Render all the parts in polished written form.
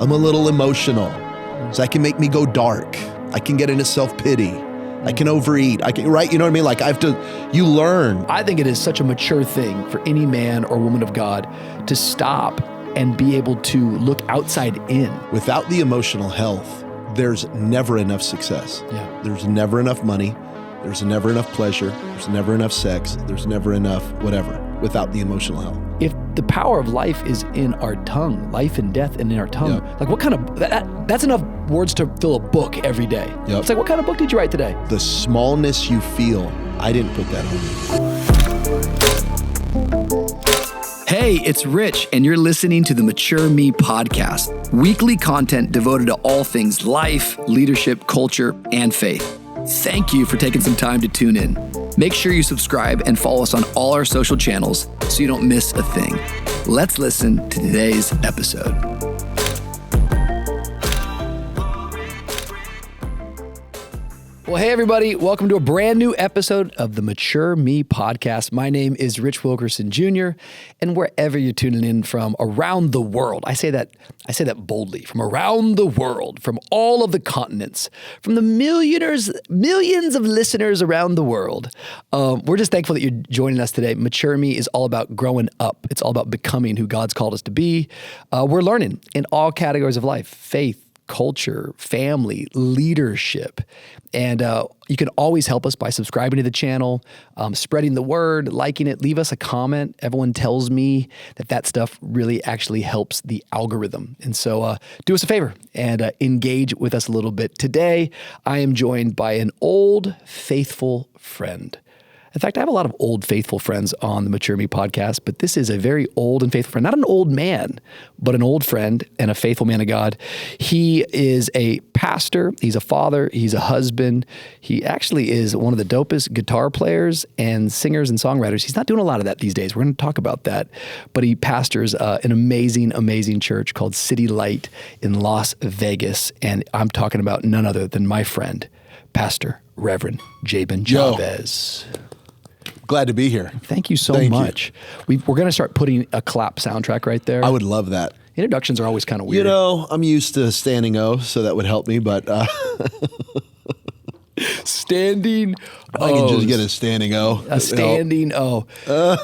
I'm a little emotional. So that can make me go dark. I can get into self-pity. I can overeat. Right? You know what I mean? Like you learn. I think it is such a mature thing for any man or woman of God to stop and be able to look outside in. Without the emotional health, there's never enough success. Yeah. There's never enough money. There's never enough pleasure. There's never enough sex. There's never enough whatever without the emotional health. If the power of life is in our tongue, life and death and in our tongue, like what kind of, that's enough words to fill a book every day. Yep. It's like, what kind of book did you write today? The smallness you feel, I didn't put that on you. Hey, it's Rich, and you're listening to the Mature Me podcast, weekly content devoted to all things life, leadership, culture, and faith. Thank you for taking some time to tune in. Make sure you subscribe and follow us on all our social channels so you don't miss a thing. Let's listen to today's episode. Well, hey, everybody. Welcome to a brand new episode of the Mature Me podcast. My name is Rich Wilkerson Jr., and wherever you're tuning in from around the world, I say that boldly, from around the world, from all of the continents, from the millions of listeners around the world, we're just thankful that you're joining us today. Mature Me is all about growing up. It's all about becoming who God's called us to be. We're learning in all categories of life: faith, culture, family, leadership. And you can always help us by subscribing to the channel, spreading the word, liking it, leave us a comment. Everyone tells me that stuff really actually helps the algorithm. And so do us a favor and engage with us a little bit. Today, I am joined by an old, faithful friend. In fact, I have a lot of old, faithful friends on the Mature Me podcast, but this is a very old and faithful friend. Not an old man, but an old friend and a faithful man of God. He is a pastor. He's a father. He's a husband. He actually is one of the dopest guitar players and singers and songwriters. He's not doing a lot of that these days. We're going to talk about that. But he pastors an amazing, amazing church called City Light in Las Vegas. And I'm talking about none other than my friend, Pastor Reverend Jabin Chavez. Glad to be here. Thank you so much. We're going to start putting a clap soundtrack right there. I would love that. Introductions are always kind of weird. You know, I'm used to standing O, so that would help me, but standing I can just get a standing O. A standing O.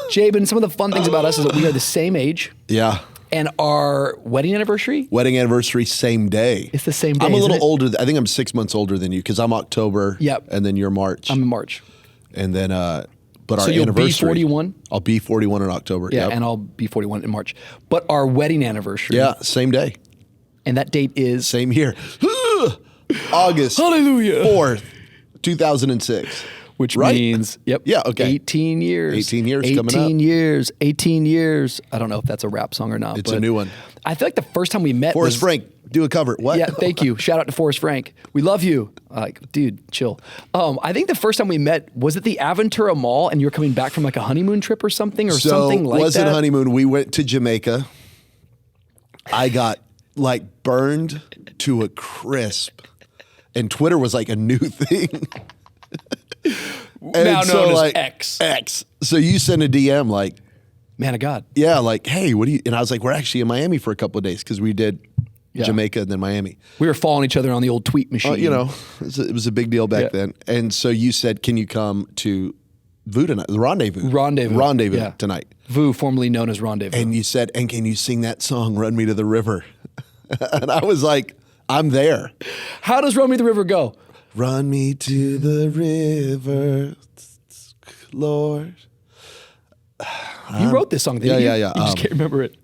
Jabin, some of the fun things about us is that we are the same age. Yeah. And our wedding anniversary? Wedding anniversary, same day. It's the same day. I'm a little older. I think I'm 6 months older than you because I'm October. Yep. And then you're March. I'm in March. And then, but our so you'll anniversary. be 41? I'll be 41 in October. Yeah, yep. and I'll be 41 in March. But our wedding anniversary. Yeah, same day. And that date is? Same here. August Hallelujah. 4th, 2006. Which right? means, yep. Yeah, okay. 18 years. 18 years coming up. 18 years. I don't know if that's a rap song or not. It's a new one. I feel like the first time we met Forrest Frank, do a cover. What? Yeah, thank you. Shout out to Forrest Frank. We love you. Like, dude, chill. I think the first time we met, was it the Aventura Mall and you were coming back from like a honeymoon trip or something something like that? So it wasn't honeymoon. We went to Jamaica. I got like burned to a crisp. And Twitter was like a new thing. Now known as X. X. So you send a DM like, man of God. Yeah, like, hey, what do you, and I was like, we're actually in Miami for a couple of days because we did Jamaica and then Miami. We were following each other on the old tweet machine. You know, it was a big deal back then. And so you said, can you come to VU tonight? The Rendezvous tonight. VU, formerly known as Rendezvous. And you said, and can you sing that song, Run Me to the River? And I was like, I'm there. How does Run Me to the River go? Run me to the river, Lord. You wrote this song, didn't you? Yeah. You just can't remember it.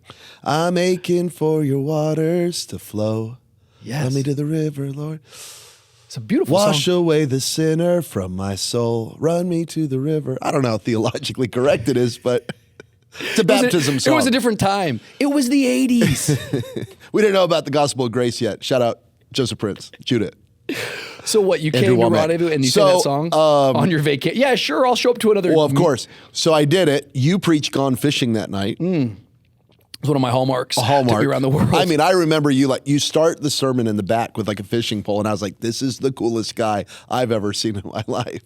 I'm aching for your waters to flow. Yes. Run me to the river, Lord. It's a beautiful song. Wash away the sinner from my soul. Run me to the river. I don't know how theologically correct it is, but it's a baptism song. It was a different time. It was the 80s. We didn't know about the gospel of grace yet. Shout out Joseph Prince, Judah. So what, you came to Rendezvous and you sang that song on your vacation? Yeah, sure, I'll show up to another. Well, of course. So I did it. You preached Gone Fishing that night. It was one of my hallmarks. A hallmark. Took me around the world. I mean, I remember you start the sermon in the back with like a fishing pole, and I was like, this is the coolest guy I've ever seen in my life.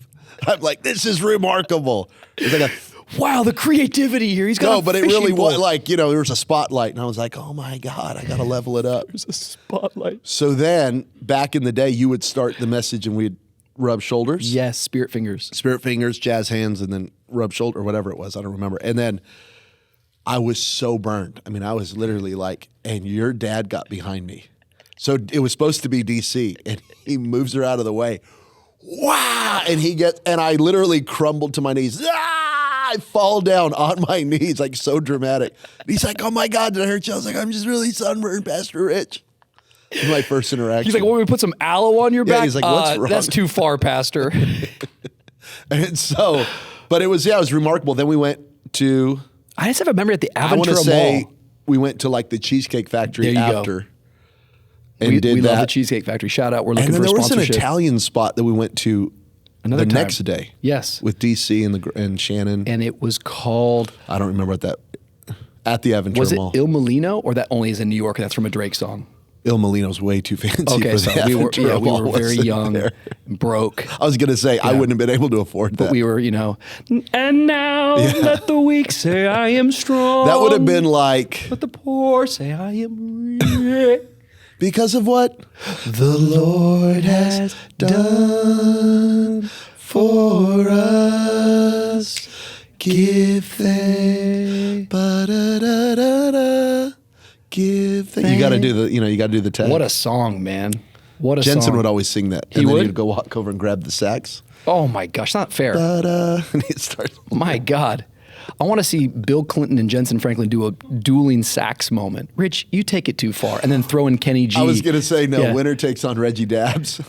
I'm like, this is remarkable. It's like wow, the creativity here. He's got No, a but it fishing really pole. was like, there was a spotlight, and I was like, oh my God, I got to level it up. There's a spotlight. So then, back in the day, you would start the message and we'd rub shoulders. Yes, spirit fingers. Spirit fingers, jazz hands, and then rub shoulder, or whatever it was. I don't remember. And then I was so burned. I mean, I was literally like, and your dad got behind me. So it was supposed to be DC, and he moves her out of the way. Wow! And I literally crumbled to my knees. Ah! I fall down on my knees, like so dramatic. And he's like, oh my God, did I hurt you? I was like, I'm just really sunburned, Pastor Rich. It was my first interaction. He's like, want me to put some aloe on your back? He's like, what's wrong? That's too far, Pastor. And so, but it was remarkable. Then we went to, I just have a memory at the I want to Aventura say, Mall. we went to like the Cheesecake Factory There you go. after. And We did love that. the Cheesecake Factory. Shout out. We're looking And then for there was an sponsorship. Italian spot that we went to Another the time. next day. Yes. With DC and Shannon. And it was called, I don't remember what that, at the Aventura was it Mall. Il Molino, or that only is in New York? That's from a Drake song. Il Molino's way too fancy Okay, for so the we Aventura Mall. were very wasn't young, there? broke. I was going to say, I wouldn't have been able to afford that. But we were, and now let the weak say I am strong. That would have been like, But the poor say I am rich. because of what the Lord has done for us. Give thanks. Ba-da-da-da-da. Give thanks. You got to do the tag. What a song, man. What a Jensen song. would always sing that. He And then would? he'd go walk over and grab the sax. Oh my gosh, not fair. And he'd start. My God. I want to see Bill Clinton and Jensen Franklin do a dueling sax moment. Rich, you take it too far. And then throw in Kenny G. I was going to say, no, Yeah. winner takes on Reggie Dabbs.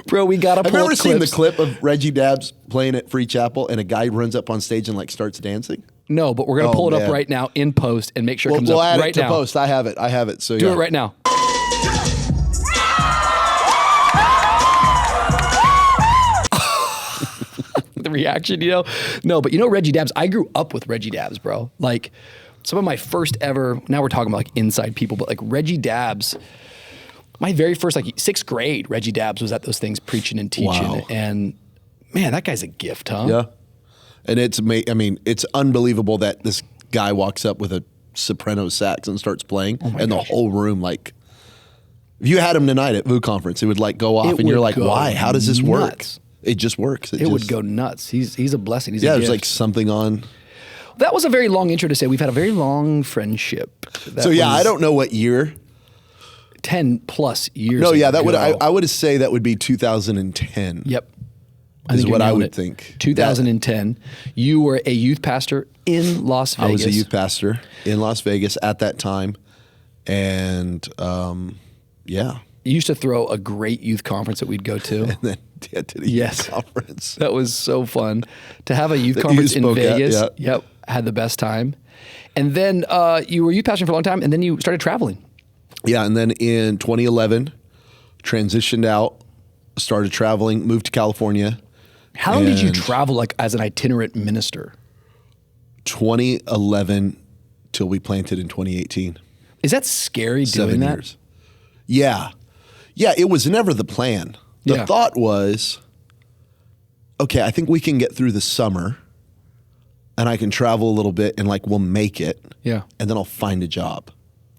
Bro, we got to Have pull you ever up seen the clips. clip of Reggie Dabbs playing at Free Chapel and a guy runs up on stage and like starts dancing? No, but we're going to Oh, pull it up man. right now in post and make sure it comes We'll up add right it to now. post. I have it. So Do yeah. it right now. The reaction, No, but Reggie Dabbs, I grew up with Reggie Dabbs, bro. Like some of my first ever, now we're talking about like inside people, but like Reggie Dabbs, my very first like sixth grade, Reggie Dabbs was at those things preaching and teaching. Wow. And man, that guy's a gift, huh? Yeah. And it's unbelievable that this guy walks up with a soprano sax and starts playing, and the whole room like. If you had him tonight at VU conference, it would like go off, It and you're would like, go "Why? How does this work?" nuts. It just works. It would go nuts. He's a blessing. He's a there's gift. like something on. That was a very long intro to say we've had a very long friendship. That So yeah, was I don't know what year. 10 plus years. No, yeah, that would ago. I would say that would be 2010. Yep. Is think what you're I nailing would it. think. 2010. You were a youth pastor in Las Vegas. I was a youth pastor in Las Vegas at that time, and yeah. You used to throw a great youth conference that we'd go to. And then to the Yes. youth conference. That was so fun to have a youth That you conference in spoke at, Vegas. yeah. Yep, had the best time. And then you were youth pastor for a long time, and then you started traveling. Yeah, and then in 2011, transitioned out, started traveling, moved to California. How long did you And travel like as an itinerant minister? 2011 till we planted in 2018. Is that scary doing 7 that? years. Yeah. Yeah, it was never the plan. The Yeah. thought was, okay, I think we can get through the summer and I can travel a little bit and like we'll make it. Yeah. And then I'll find a job.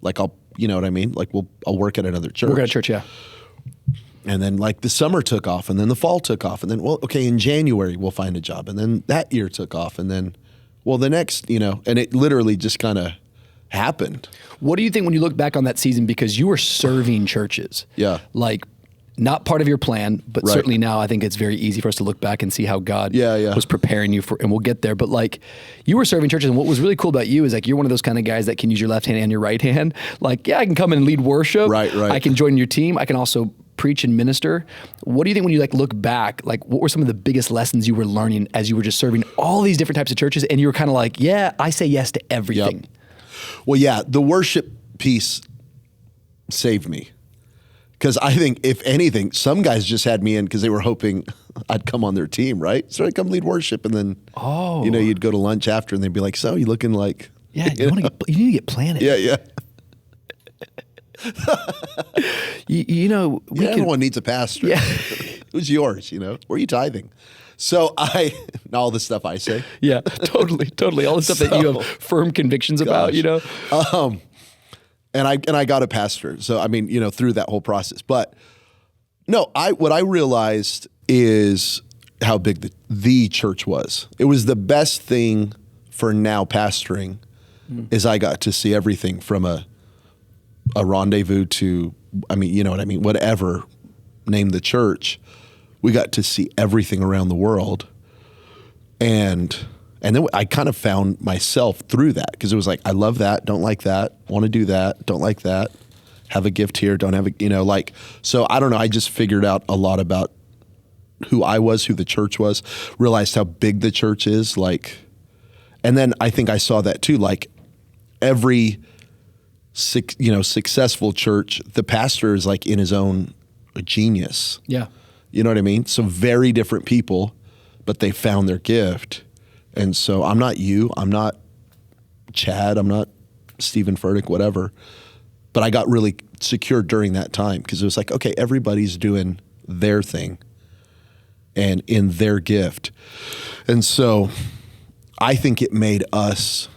Like you know what I mean? Like I'll work at another church. Work at a church, yeah. And then like the summer took off and then the fall took off. And then, well, okay, in January we'll find a job. And then that year took off. And then, well, the next, and it literally just kind of happened. What do you think when you look back on that season? Because you were serving churches. Yeah. Like, not part of your plan, but Right. certainly now I think it's very easy for us to look back and see how God Yeah. was preparing you for, and we'll get there. But like, you were serving churches, and what was really cool about you is like, you're one of those kind of guys that can use your left hand and your right hand. Like, yeah, I can come in and lead worship. Right. I can join your team. I can also preach and minister. What do you think when you like look back, like what were some of the biggest lessons you were learning as you were just serving all these different types of churches, and you were kind of like, yeah, I say yes to everything. Yep. Well, yeah, the worship piece saved me. Because I think, if anything, some guys just had me in because they were hoping I'd come on their team, right? So I'd come lead worship, and then, you'd go to lunch after, and they'd be like, "So you looking like?" Yeah, you need to get planted. Yeah. We Everyone needs a pastor. Yeah. Who's yours? Where are you tithing? So Now all the stuff I say. Yeah, totally. All the stuff that you have firm convictions about, you know? And I got a pastor. So, I mean, you know, through that whole process. But no, what I realized is how big the church was. It was the best thing for now pastoring is I got to see everything from a rendezvous to, I mean, you know what I mean? Whatever, name the church. We got to see everything around the world. And then I kind of found myself through that because it was like, I love that, don't like that, want to do that, don't like that, have a gift here, don't have a, you know, like, so I don't know. I just figured out a lot about who I was, who the church was, realized how big the church is. Like, and then I think I saw that too, like every, successful church, the pastor is like in his own genius. Yeah. You know what I mean? So very different people, but they found their gift. And so I'm not you, I'm not Chad, I'm not Stephen Furtick, whatever. But I got really secure during that time because it was like, okay, everybody's doing their thing and in their gift. And so I think it made us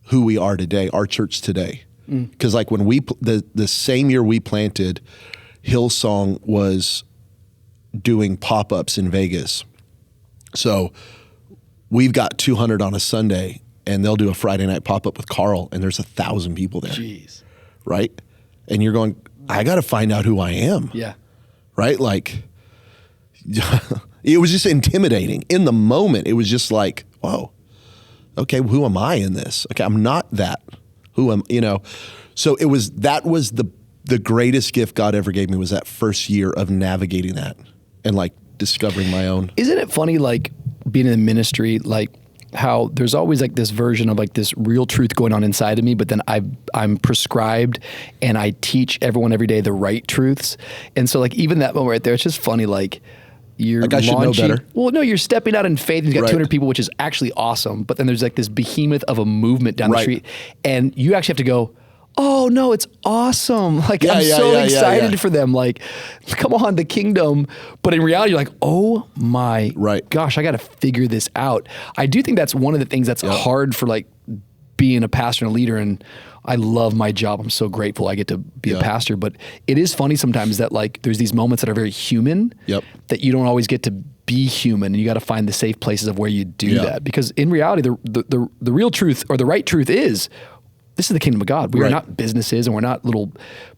who we are today, our church today. Because like when the same year we planted, Hillsong was doing pop-ups in Vegas. So we've got 200 on a Sunday and they'll do a Friday night pop-up with Carl and there's 1,000 people there. Jeez. Right? And you're going, I got to find out who I am. Yeah. Right? Like, it was just intimidating. In the moment, it was just like, whoa, okay, who am I in this? Okay, I'm not that. Who am, you know? So that was the greatest gift God ever gave me was that first year of navigating that and like discovering my own. Isn't it funny, like being in the ministry, like how there's always like this version of like this real truth going on inside of me, but then I'm prescribed and I teach everyone every day the right truths. And so like even that moment right there, it's just funny, like you're like I should know better. Well, no, you're stepping out in faith and you've got Right. 200 people, which is actually awesome. But then there's like this behemoth of a movement down the Right. street and you actually have to go, oh no, it's awesome. Like Yeah, I'm yeah, so yeah, excited yeah. for them. Like, come on, the kingdom. But in reality, you're like, oh my Right. gosh, I got to figure this out. I do think that's one of the things that's hard for like being a pastor and a leader. And I love my job. I'm so grateful I get to be a pastor. But it is funny sometimes that like there's these moments that are very human that you don't always get to be human. And you got to find the safe places of where you do that. Because in reality, the real truth or the right truth is this is the kingdom of God. We are not businesses and we're not little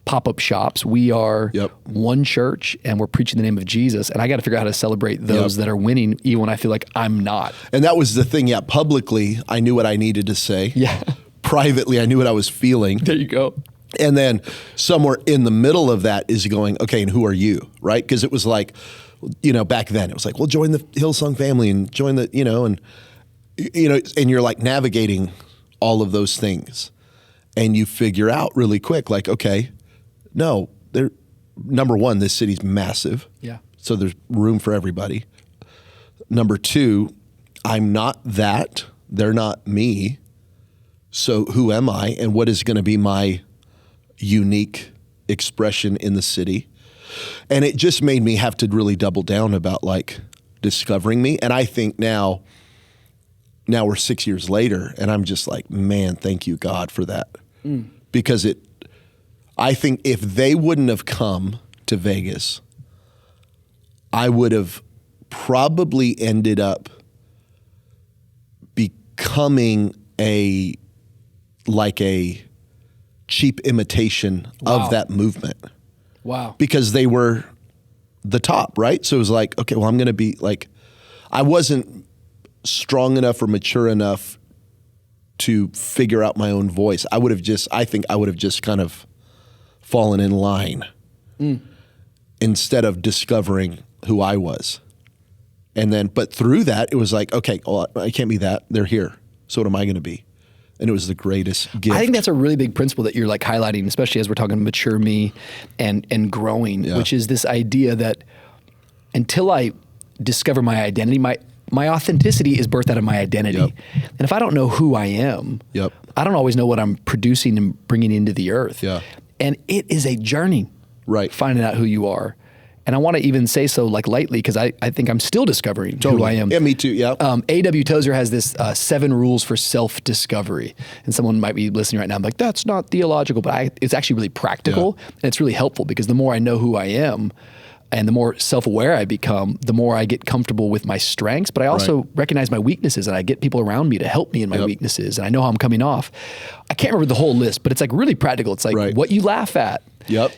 pop-up shops. We are one church and we're preaching the name of Jesus. And I got to figure out how to celebrate those that are winning, even when I feel like I'm not. And that was the thing. Yeah. Publicly, I knew what I needed to say. Yeah. Privately, I knew what I was feeling. There you go. And then somewhere in the middle of that is going, okay, and who are you? Right? Because it was like, you know, back then it was like, well, join the Hillsong family and join the, and you're like navigating all of those things. And you figure out really quick, like, okay, no, number one, this city's massive. Yeah. So there's room for everybody. Number two, I'm not that. They're not me. So who am I? And what is going to be my unique expression in the city? And it just made me have to really double down about like discovering me. And I think now we're 6 years later and I'm just like, man, thank you, God, for that. Because I think if they wouldn't have come to Vegas, I would have probably ended up becoming a cheap imitation of that movement. Wow. Because they were the top, right? So it was like, okay, well, I'm going to be like, I wasn't strong enough or mature enough to figure out my own voice. I think I would have just kind of fallen in line instead of discovering who I was. And then, but through that, it was like, okay, well, I can't be that. They're here. So what am I going to be? And it was the greatest gift. I think that's a really big principle that you're like highlighting, especially as we're talking mature me and growing, which is this idea that until I discover my identity, my authenticity is birthed out of my identity. And if I don't know who I am, I don't always know what I'm producing and bringing into the earth. And it is a journey, finding out who you are. And I want to even say so like lightly because I think I'm still discovering who I am. Yeah, me too. Yeah. A.W. Tozer has this 7 rules for self-discovery. And someone might be listening right now, I'm like, that's not theological, but it's actually really practical. And it's really helpful because the more I know who I am and the more self-aware I become, the more I get comfortable with my strengths, but I also recognize my weaknesses and I get people around me to help me in my weaknesses. And I know how I'm coming off. I can't remember the whole list, but it's like really practical. It's like what you laugh at.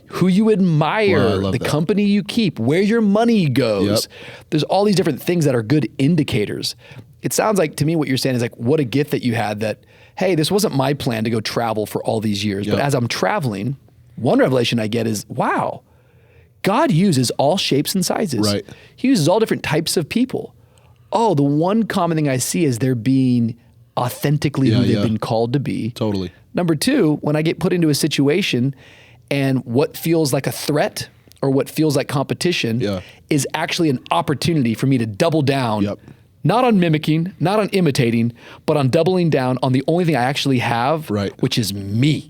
Who you admire, the company you keep, where your money goes. There's all these different things that are good indicators. It sounds like to me what you're saying is like, what a gift that you had that, hey, this wasn't my plan to go travel for all these years. But as I'm traveling, one revelation I get is, wow, God uses all shapes and sizes. He uses all different types of people. Oh, the one common thing I see is they're being authentically who they've been called to be. Totally. Number 2, when I get put into a situation and what feels like a threat or what feels like competition is actually an opportunity for me to double down, not on mimicking, not on imitating, but on doubling down on the only thing I actually have, which is me.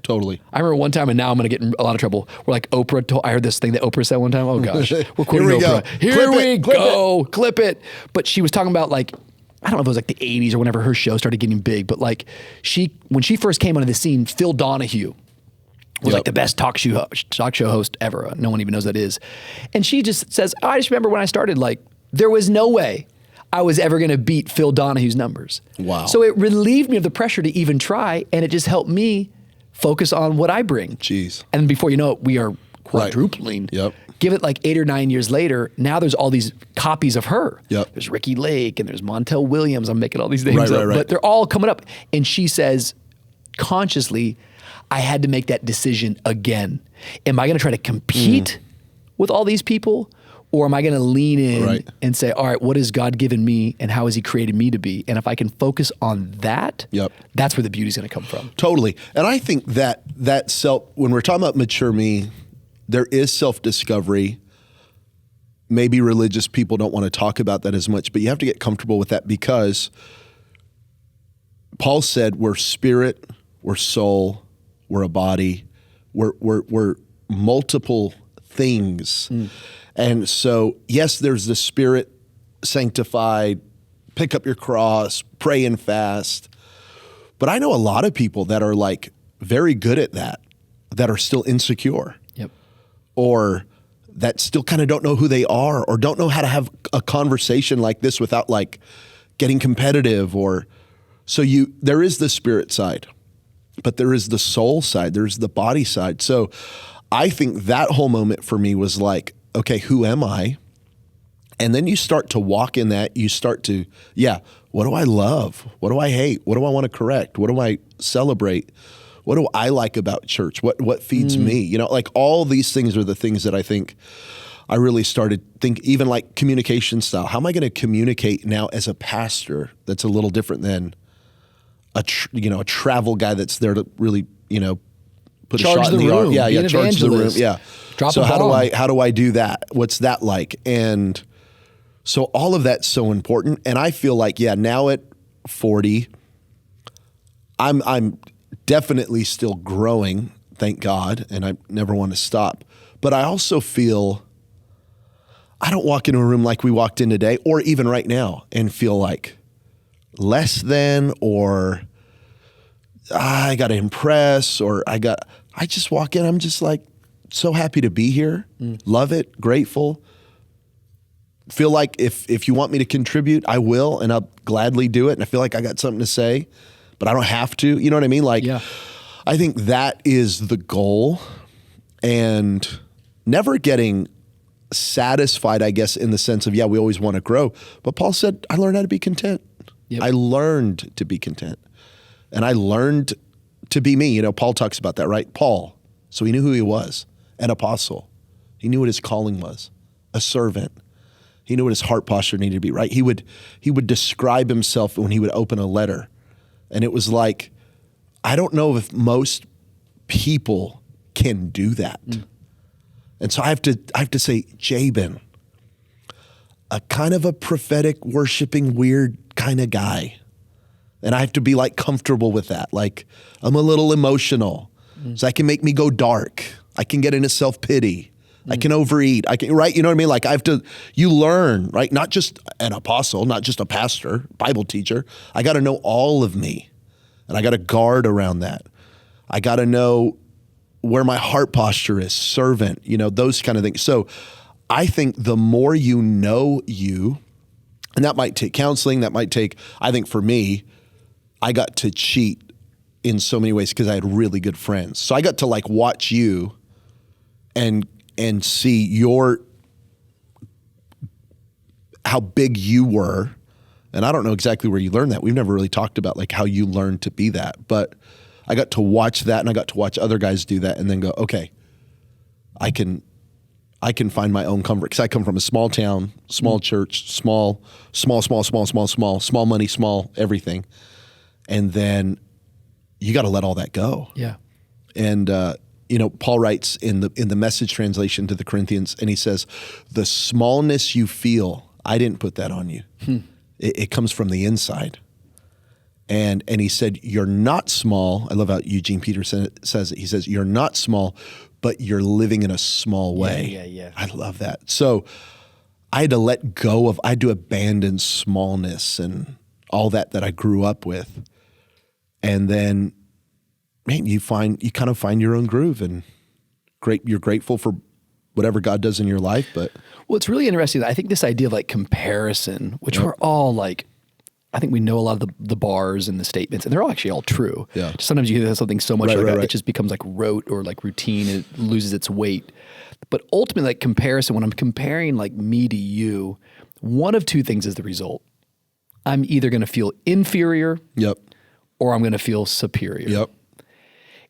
Totally. I remember one time, and now I'm going to get in a lot of trouble, where like Oprah, I heard this thing that Oprah said one time. Oh gosh, we're quoting Oprah. Here we go. Clip it. But she was talking about like, I don't know if it was like the 80s or whenever her show started getting big, but like when she first came onto the scene, Phil Donahue was like the best talk show host ever. No one even knows that is. And she just says, I just remember when I started, like there was no way I was ever going to beat Phil Donahue's numbers. Wow. So it relieved me of the pressure to even try. And it just helped me focus on what I bring. Jeez. And before you know it, we are quadrupling. Give it like 8 or 9 years later, now there's all these copies of her. There's Ricky Lake and there's Montel Williams. I'm making all these names up, but they're all coming up. And she says, consciously, I had to make that decision again. Am I going to try to compete with all these people? Or am I going to lean in and say, all right, what has God given me and how has he created me to be? And if I can focus on that, that's where the beauty's going to come from. Totally. And I think that when we're talking about mature me, there is self-discovery. Maybe religious people don't want to talk about that as much, but you have to get comfortable with that because Paul said we're spirit, we're soul, we're a body, we're multiple things. And so, yes, there's the spirit sanctified, pick up your cross, pray and fast. But I know a lot of people that are like very good at that are still insecure. Or that still kind of don't know who they are or don't know how to have a conversation like this without like getting competitive there is the spirit side, but there is the soul side, there's the body side. So I think that whole moment for me was like, okay, who am I? And then you start to walk in that, you start to, what do I love? What do I hate? What do I want to correct? What do I celebrate? What do I like about church? What feeds me? You know, like all these things are the things that I think I really started think even like communication style. How am I going to communicate now as a pastor that's a little different than a travel guy that's there to really, put charge a shot in the room. arm. Charge the room. Drop so a bomb. how do I do that? What's that like? And so all of that's so important. And I feel like, now at 40, I'm definitely still growing, thank God, and I never want to stop. But I also feel I don't walk into a room like we walked in today, or even right now, and feel like less than, or I got to impress, or I just walk in, I'm just like so happy to be here, love it, grateful. Feel like if you want me to contribute, I will, and I'll gladly do it. And I feel like I got something to say, but I don't have to. You know what I mean? Like, I think that is the goal, and never getting satisfied, I guess, in the sense of, we always want to grow. But Paul said, I learned how to be content. I learned to be content, and I learned to be me. Paul talks about that, right? Paul. So he knew who he was, an apostle. He knew what his calling was, a servant. He knew what his heart posture needed to be, right? He would describe himself when he would open a letter. And it was like, I don't know if most people can do that. And so I have to say, Jabin, a kind of a prophetic, worshiping, weird kind of guy. And I have to be like comfortable with that. Like, I'm a little emotional. So I can make me go dark. I can get into self-pity. I can overeat. I can, right? You know what I mean? Like you learn, right? Not just an apostle, not just a pastor, Bible teacher. I got to know all of me, and I got to guard around that. I got to know where my heart posture is, servant, those kind of things. So I think the more you know you, and that might take counseling, I think for me, I got to cheat in so many ways because I had really good friends. So I got to like watch you and see how big you were. And I don't know exactly where you learned that. We've never really talked about like how you learned to be that, but I got to watch that, and I got to watch other guys do that, and then go, okay, I can find my own comfort, because I come from a small town, small church, small money, small everything, and then you got to let all that go. Yeah. And Paul writes in the Message translation to the Corinthians, and he says, "The smallness you feel, I didn't put that on you. It comes from the inside." And he said, "You're not small." I love how Eugene Peterson says it. He says, "You're not small, but you're living in a small way." Yeah. I love that. So I had to let go of, I had to abandon smallness and all that I grew up with. And then, man, you kind of find your own groove, and you're grateful for whatever God does in your life. But well, it's really interesting. I think this idea of like comparison, which we're all like, I think we know a lot of the bars and the statements, and they're all actually all true. Yeah. Sometimes you hear something so much right. it just becomes like rote or like routine, and it loses its weight. But ultimately, like comparison, when I'm comparing like me to you, one of two things is the result. I'm either going to feel inferior, Yep. or I'm going to feel superior. Yep.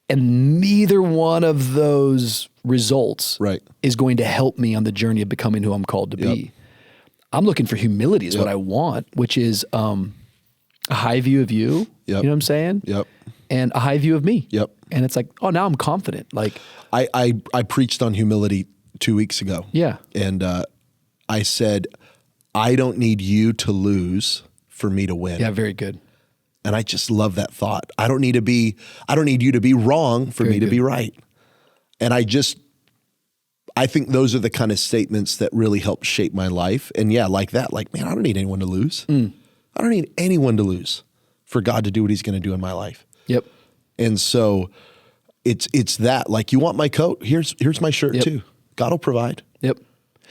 And neither one of those results Right. is going to help me on the journey of becoming who I'm called to be. I'm looking for humility is what I want, which is a high view of you. Yep. You know what I'm saying? Yep. And a high view of me. Yep. And it's like, oh, now I'm confident. Like I preached on humility 2 weeks ago. Yeah. And I said, I don't need you to lose for me to win. Yeah, very good. And I just love that thought. I don't need you to be wrong for me to be right. And I think those are the kind of statements that really help shape my life. And yeah, like that, like, man, I don't need anyone to lose. I don't need anyone to lose for God to do what he's going to do in my life. Yep. And so it's that, like, you want my coat? Here's my shirt too. God will provide. Yep.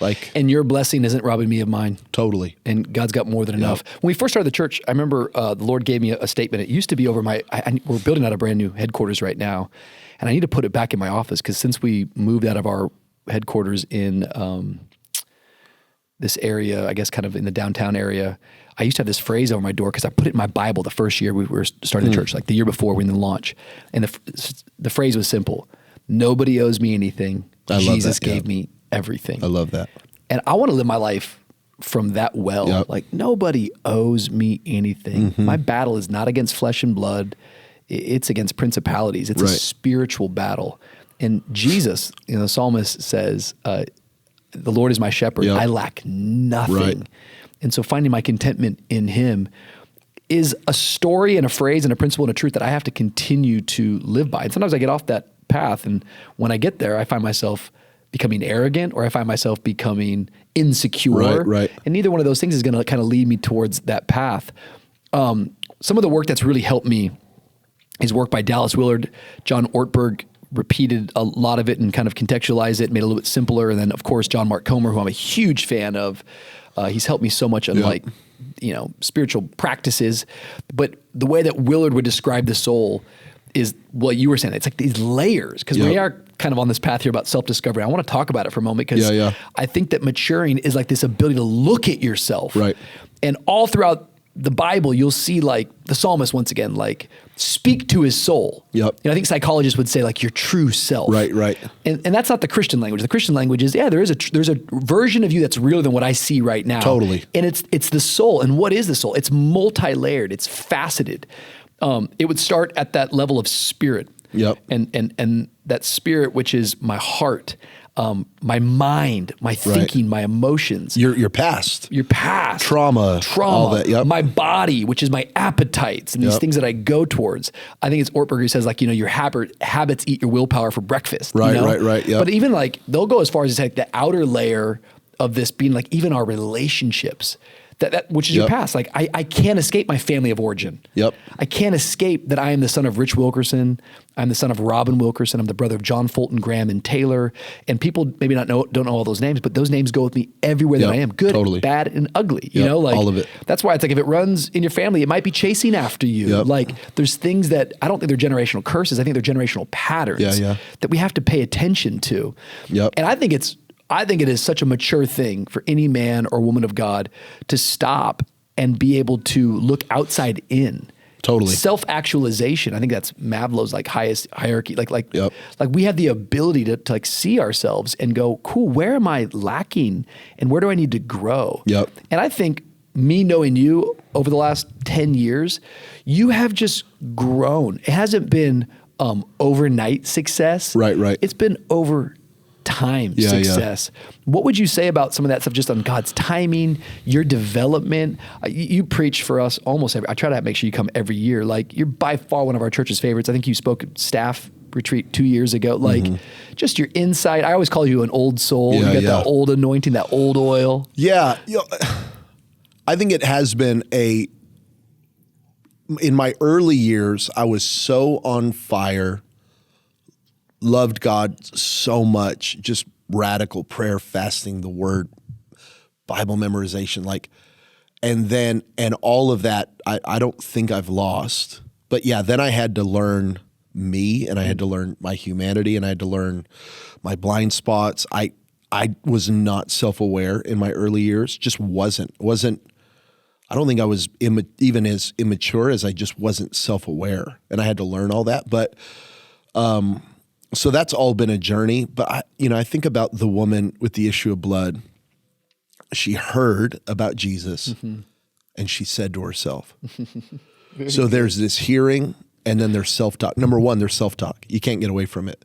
Like, and your blessing isn't robbing me of mine. Totally. And God's got more than enough. When we first started the church, I remember the Lord gave me a statement. It used to be over we're building out a brand new headquarters right now. And I need to put it back in my office, because since we moved out of our headquarters in this area, I guess kind of in the downtown area, I used to have this phrase over my door, because I put it in my Bible the first year we were starting the church, like the year before we didn't launch. And the phrase was simple: nobody owes me anything. Jesus gave me everything. I love that. And I want to live my life from that well. Yep. Like, nobody owes me anything. My battle is not against flesh and blood. It's against principalities. It's a spiritual battle. And Jesus, the psalmist says, the Lord is my shepherd. Yep. I lack nothing. Right. And so finding my contentment in him is a story and a phrase and a principle and a truth that I have to continue to live by. And sometimes I get off that path, and when I get there, I find myself becoming arrogant, or I find myself becoming insecure. Right. And neither one of those things is going to kind of lead me towards that path. Some of the work that's really helped me is work by Dallas Willard. John Ortberg repeated a lot of it and kind of contextualized it, made it a little bit simpler. And then, of course, John Mark Comer, who I'm a huge fan of. He's helped me so much on spiritual practices. But the way that Willard would describe the soul is what you were saying. It's like these layers, because we are kind of on this path here about self-discovery. I want to talk about it for a moment, because I think that maturing is like this ability to look at yourself. Right. And all throughout the Bible, you'll see like the psalmist, once again, like speak to his soul. Yep. I think psychologists would say like your true self. Right. And that's not the Christian language. The Christian language is, there's a version of you that's realer than what I see right now. Totally. And it's the soul. And what is the soul? It's multi-layered. It's faceted. It would start at that level of spirit. Yep. And that spirit, which is my heart, my mind, my thinking, my emotions. Your past. Your past. Trauma. All that. Yep. My body, which is my appetites and these things that I go towards. I think it's Ortberg who says, like, you know, your habits eat your willpower for breakfast. Right, you know? right. Yep. But even like, they'll go as far as to say like the outer layer of this being like even our relationships. That which is your past. Like I can't escape my family of origin. Yep. I can't escape that I am the son of Rich Wilkerson. I'm the son of Robin Wilkerson. I'm the brother of John Fulton Graham and Taylor. And people maybe don't know all those names, but those names go with me everywhere that I am. Good, bad, and ugly. You know, like all of it. That's why it's like if it runs in your family, it might be chasing after you. Like there's things that I don't think they're generational curses. I think they're generational patterns that we have to pay attention to. And I think it is such a mature thing for any man or woman of God to stop and be able to look outside in. Totally. Self-actualization. I think that's Maslow's like highest hierarchy. Like we have the ability to like see ourselves and go, cool, where am I lacking and where do I need to grow? And I think me knowing you over the last 10 years, you have just grown. It hasn't been overnight success. Right. It's been over time success. What would you say about some of that stuff just on God's timing, your development? You preach for us almost I try to make sure you come every year. Like you're by far one of our church's favorites. I think you spoke at staff retreat 2 years ago. Like just your insight. I always call you an old soul. You got that old anointing, that old oil. Yeah. You know, I think it has been in my early years, I was so on fire, loved God so much, just radical prayer, fasting, the word, Bible memorization, and all of that, I don't think I've lost. But yeah, then I had to learn me, and I had to learn my humanity, and I had to learn my blind spots. I was not self-aware in my early years, just wasn't. I don't think I was even as immature as I just wasn't self-aware, and I had to learn all that. But so that's all been a journey. But I think about the woman with the issue of blood. She heard about Jesus, and she said to herself. So there's this hearing, and then there's self-talk. Number one, there's self-talk. You can't get away from it.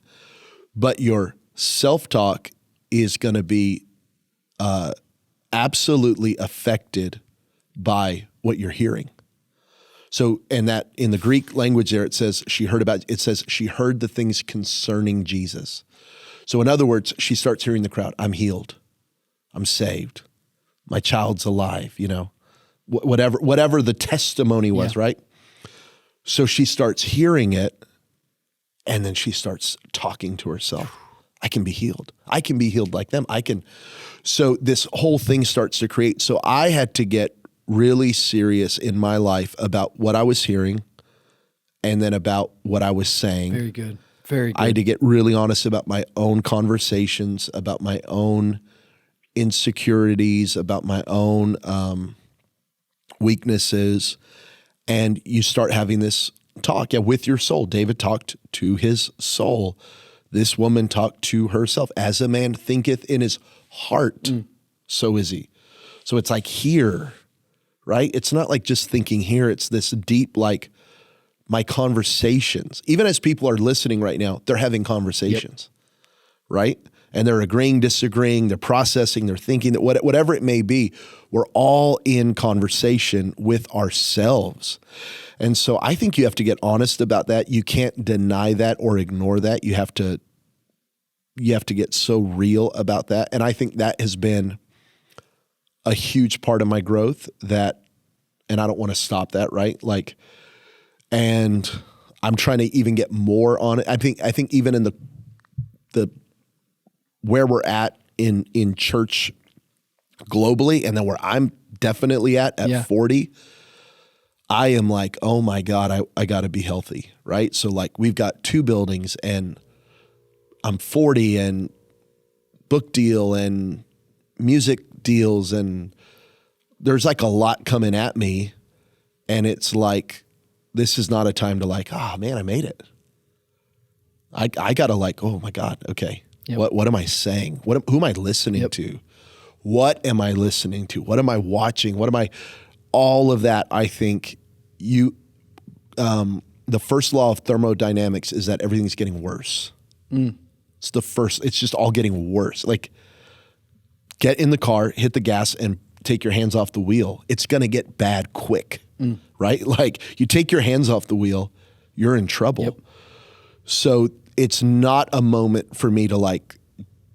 But your self-talk is going to be absolutely affected by what you're hearing. So, and that in the Greek language there, it says she heard the things concerning Jesus. So in other words, she starts hearing the crowd. I'm healed. I'm saved. My child's alive, whatever the testimony was, right? So she starts hearing it, and then she starts talking to herself. I can be healed. I can be healed like them. So this whole thing starts to create. So I had to get really serious in my life about what I was hearing and then about what I was saying. Very good. Very good. I had to get really honest about my own conversations, about my own insecurities, about my own weaknesses. And you start having this talk with your soul. David talked to his soul. This woman talked to herself. As a man thinketh in his heart, so is he. So it's like here, right? It's not like just thinking here. It's this deep, like my conversations. Even as people are listening right now, they're having conversations, right? And they're agreeing, disagreeing, they're processing, they're thinking, that whatever it may be, we're all in conversation with ourselves. And so I think you have to get honest about that. You can't deny that or ignore that. You have to get so real about that. And I think that has been a huge part of my growth and I don't want to stop that, right? And I'm trying to even get more on it. I think even in the where we're at in church globally, and then where I'm definitely at 40, I am like, oh my God, I got to be healthy, right? So we've got 2 buildings, and I'm 40, and book deal and music deals, and there's a lot coming at me, and it's like, this is not a time to oh man, I made it. I gotta oh my God, okay. Yep. What am I saying? Who am I listening to? What am I listening to? What am I watching? All of that, I think the first law of thermodynamics is that everything's getting worse. It's just all getting worse. Like, get in the car, hit the gas, and take your hands off the wheel. It's going to get bad quick, right? Like, you take your hands off the wheel, you're in trouble. Yep. So it's not a moment for me to like,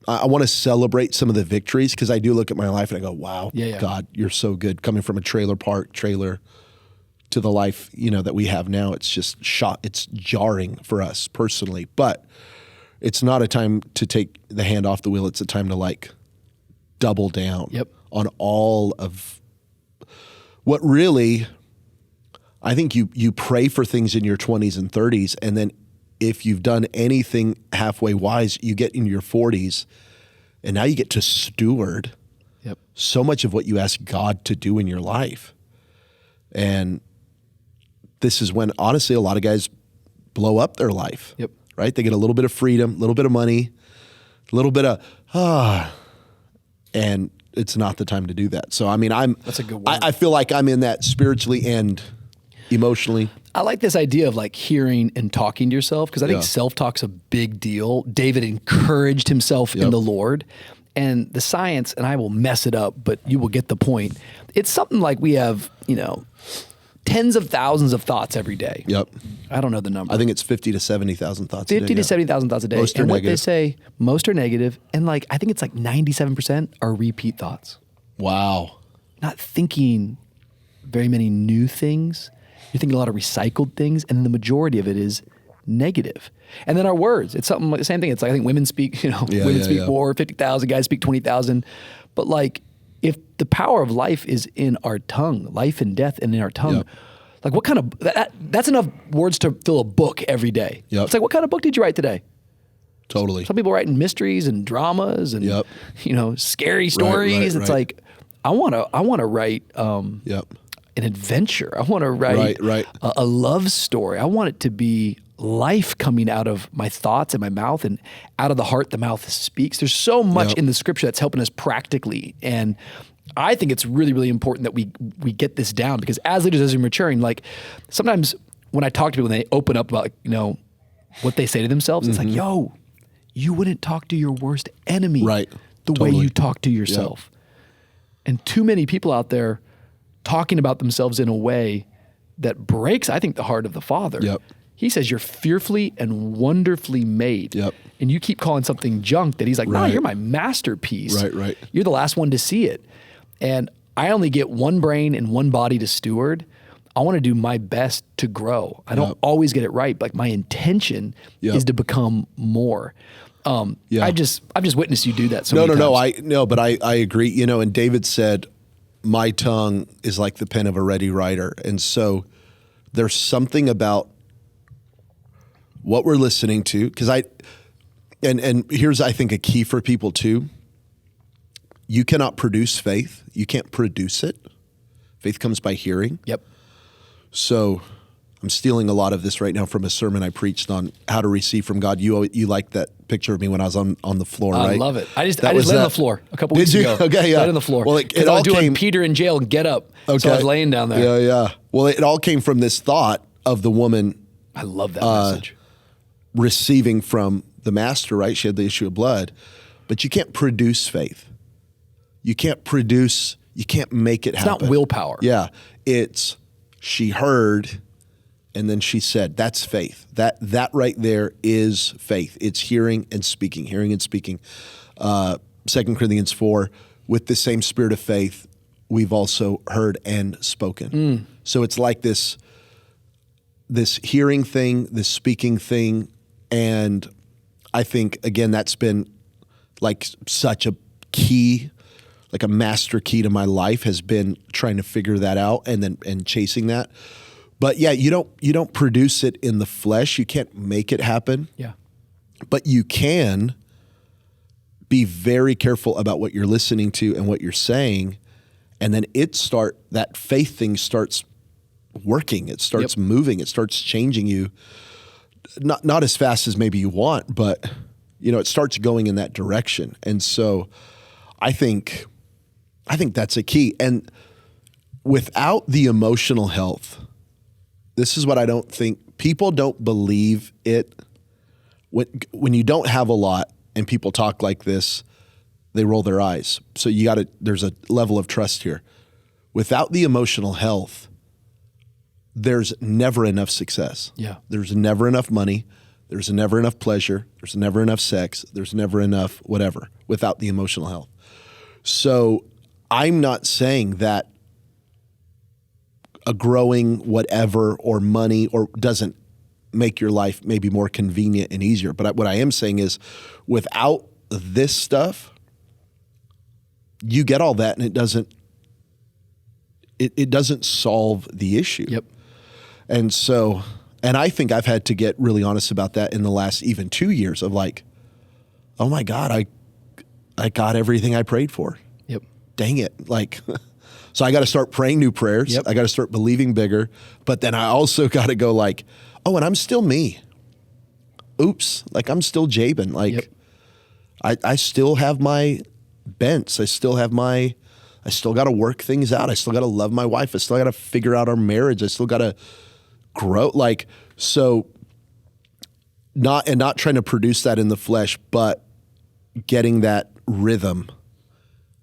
I want to celebrate some of the victories, because I do look at my life and I go, wow, God, you're so good. Coming from a trailer park trailer to the life, that we have now, it's just it's jarring for us personally, but it's not a time to take the hand off the wheel. It's a time to like double down on all of what really, I think you pray for things in your 20s and 30s, and then if you've done anything halfway wise, you get in your 40s, and now you get to steward so much of what you ask God to do in your life. And this is when, honestly, a lot of guys blow up their life, right? They get a little bit of freedom, a little bit of money, a little bit of, and it's not the time to do that. So, I mean, that's a good one. I feel like I'm in that spiritually and emotionally. I like this idea of like hearing and talking to yourself, because I think self-talk's a big deal. David encouraged himself in the Lord, and the science, and I will mess it up, but you will get the point. It's something like we have, tens of thousands of thoughts every day. Yep. I don't know the number. I think it's 50 to 70,000 thoughts a day. 50 to 70,000 thoughts a day. Most are and what negative. they say, most are negative, and like I think it's like 97% are repeat thoughts. Wow. Not thinking very many new things. You're thinking a lot of recycled things, and then the majority of it is negative. And then our words, it's something like the same thing. It's like, I think women speak, women speak more, 50,000, guys speak 20,000. But like, if the power of life is in our tongue, life and death and in our tongue, like what kind of, that's enough words to fill a book every day. It's like, what kind of book did you write today? Totally. Some people writing mysteries and dramas and, scary stories. It's like, I want to write, an adventure. I want to write a love story. I want it to be life coming out of my thoughts and my mouth, and out of the heart, the mouth speaks. There's so much in the scripture that's helping us practically. And I think it's really, really important that we get this down, because as leaders, as we're maturing, like sometimes when I talk to people and they open up about, what they say to themselves, it's like, yo, you wouldn't talk to your worst enemy the way you talk to yourself. And too many people out there talking about themselves in a way that breaks, I think, the heart of the Father. He says, you're fearfully and wonderfully made. And you keep calling something junk that he's like, no, you're my masterpiece. You're the last one to see it. And I only get one brain and one body to steward. I want to do my best to grow. I don't always get it right, but like my intention is to become more. I've just witnessed you do that so many times. But I agree. And David said, my tongue is like the pen of a ready writer. And so there's something about what we're listening to, because and here's, I think, a key for people too. You cannot produce faith. You can't produce it. Faith comes by hearing. So I'm stealing a lot of this right now from a sermon I preached on how to receive from God. You like that picture of me when I was on the floor, right? I love it. I just laid on the floor a couple weeks ago. Okay, yeah. Laid on the floor. Well, it all I was doing came, Peter in jail and get up. So I was laying down there. Yeah. Well, it all came from this thought of the woman. I love that message. Receiving from the master, right? She had the issue of blood, but you can't produce faith. You can't make it happen. It's not willpower. Yeah. It's, she heard, and then she said, that's faith. That right there is faith. It's hearing and speaking. 2 Corinthians 4, with the same spirit of faith, we've also heard and spoken. So it's like this hearing thing, this speaking thing. And I think, again, that's been like such a key, like a master key to my life, has been trying to figure that out and chasing that. But yeah, you don't produce it in the flesh. You can't make it happen. But you can be very careful about what you're listening to and what you're saying. And then that faith thing starts working. It starts moving. It starts changing you. Not as fast as maybe you want, but it starts going in that direction. And so I think that's a key. And without the emotional health, this is what I don't think people don't believe it. When you don't have a lot and people talk like this, they roll their eyes. So there's a level of trust here. Without the emotional health, there's never enough success. Yeah. There's never enough money. There's never enough pleasure. There's never enough sex. There's never enough whatever without the emotional health. So I'm not saying that a growing whatever or money or doesn't make your life maybe more convenient and easier. But what I am saying is without this stuff, you get all that and it doesn't solve the issue. Yep. And so, and I think I've had to get really honest about that in the last even 2 years of like, oh my God, I got everything I prayed for. Yep. Dang it. Like, so I got to start praying new prayers. Yep. I got to start believing bigger. But then I also got to go like, oh, and I'm still me. Oops. Like I'm still Jabin. Like Yep. I still have my bents. I still got to work things out. I still got to love my wife. I still got to figure out our marriage. I still got to grow. Like, so not trying to produce that in the flesh, but getting that rhythm.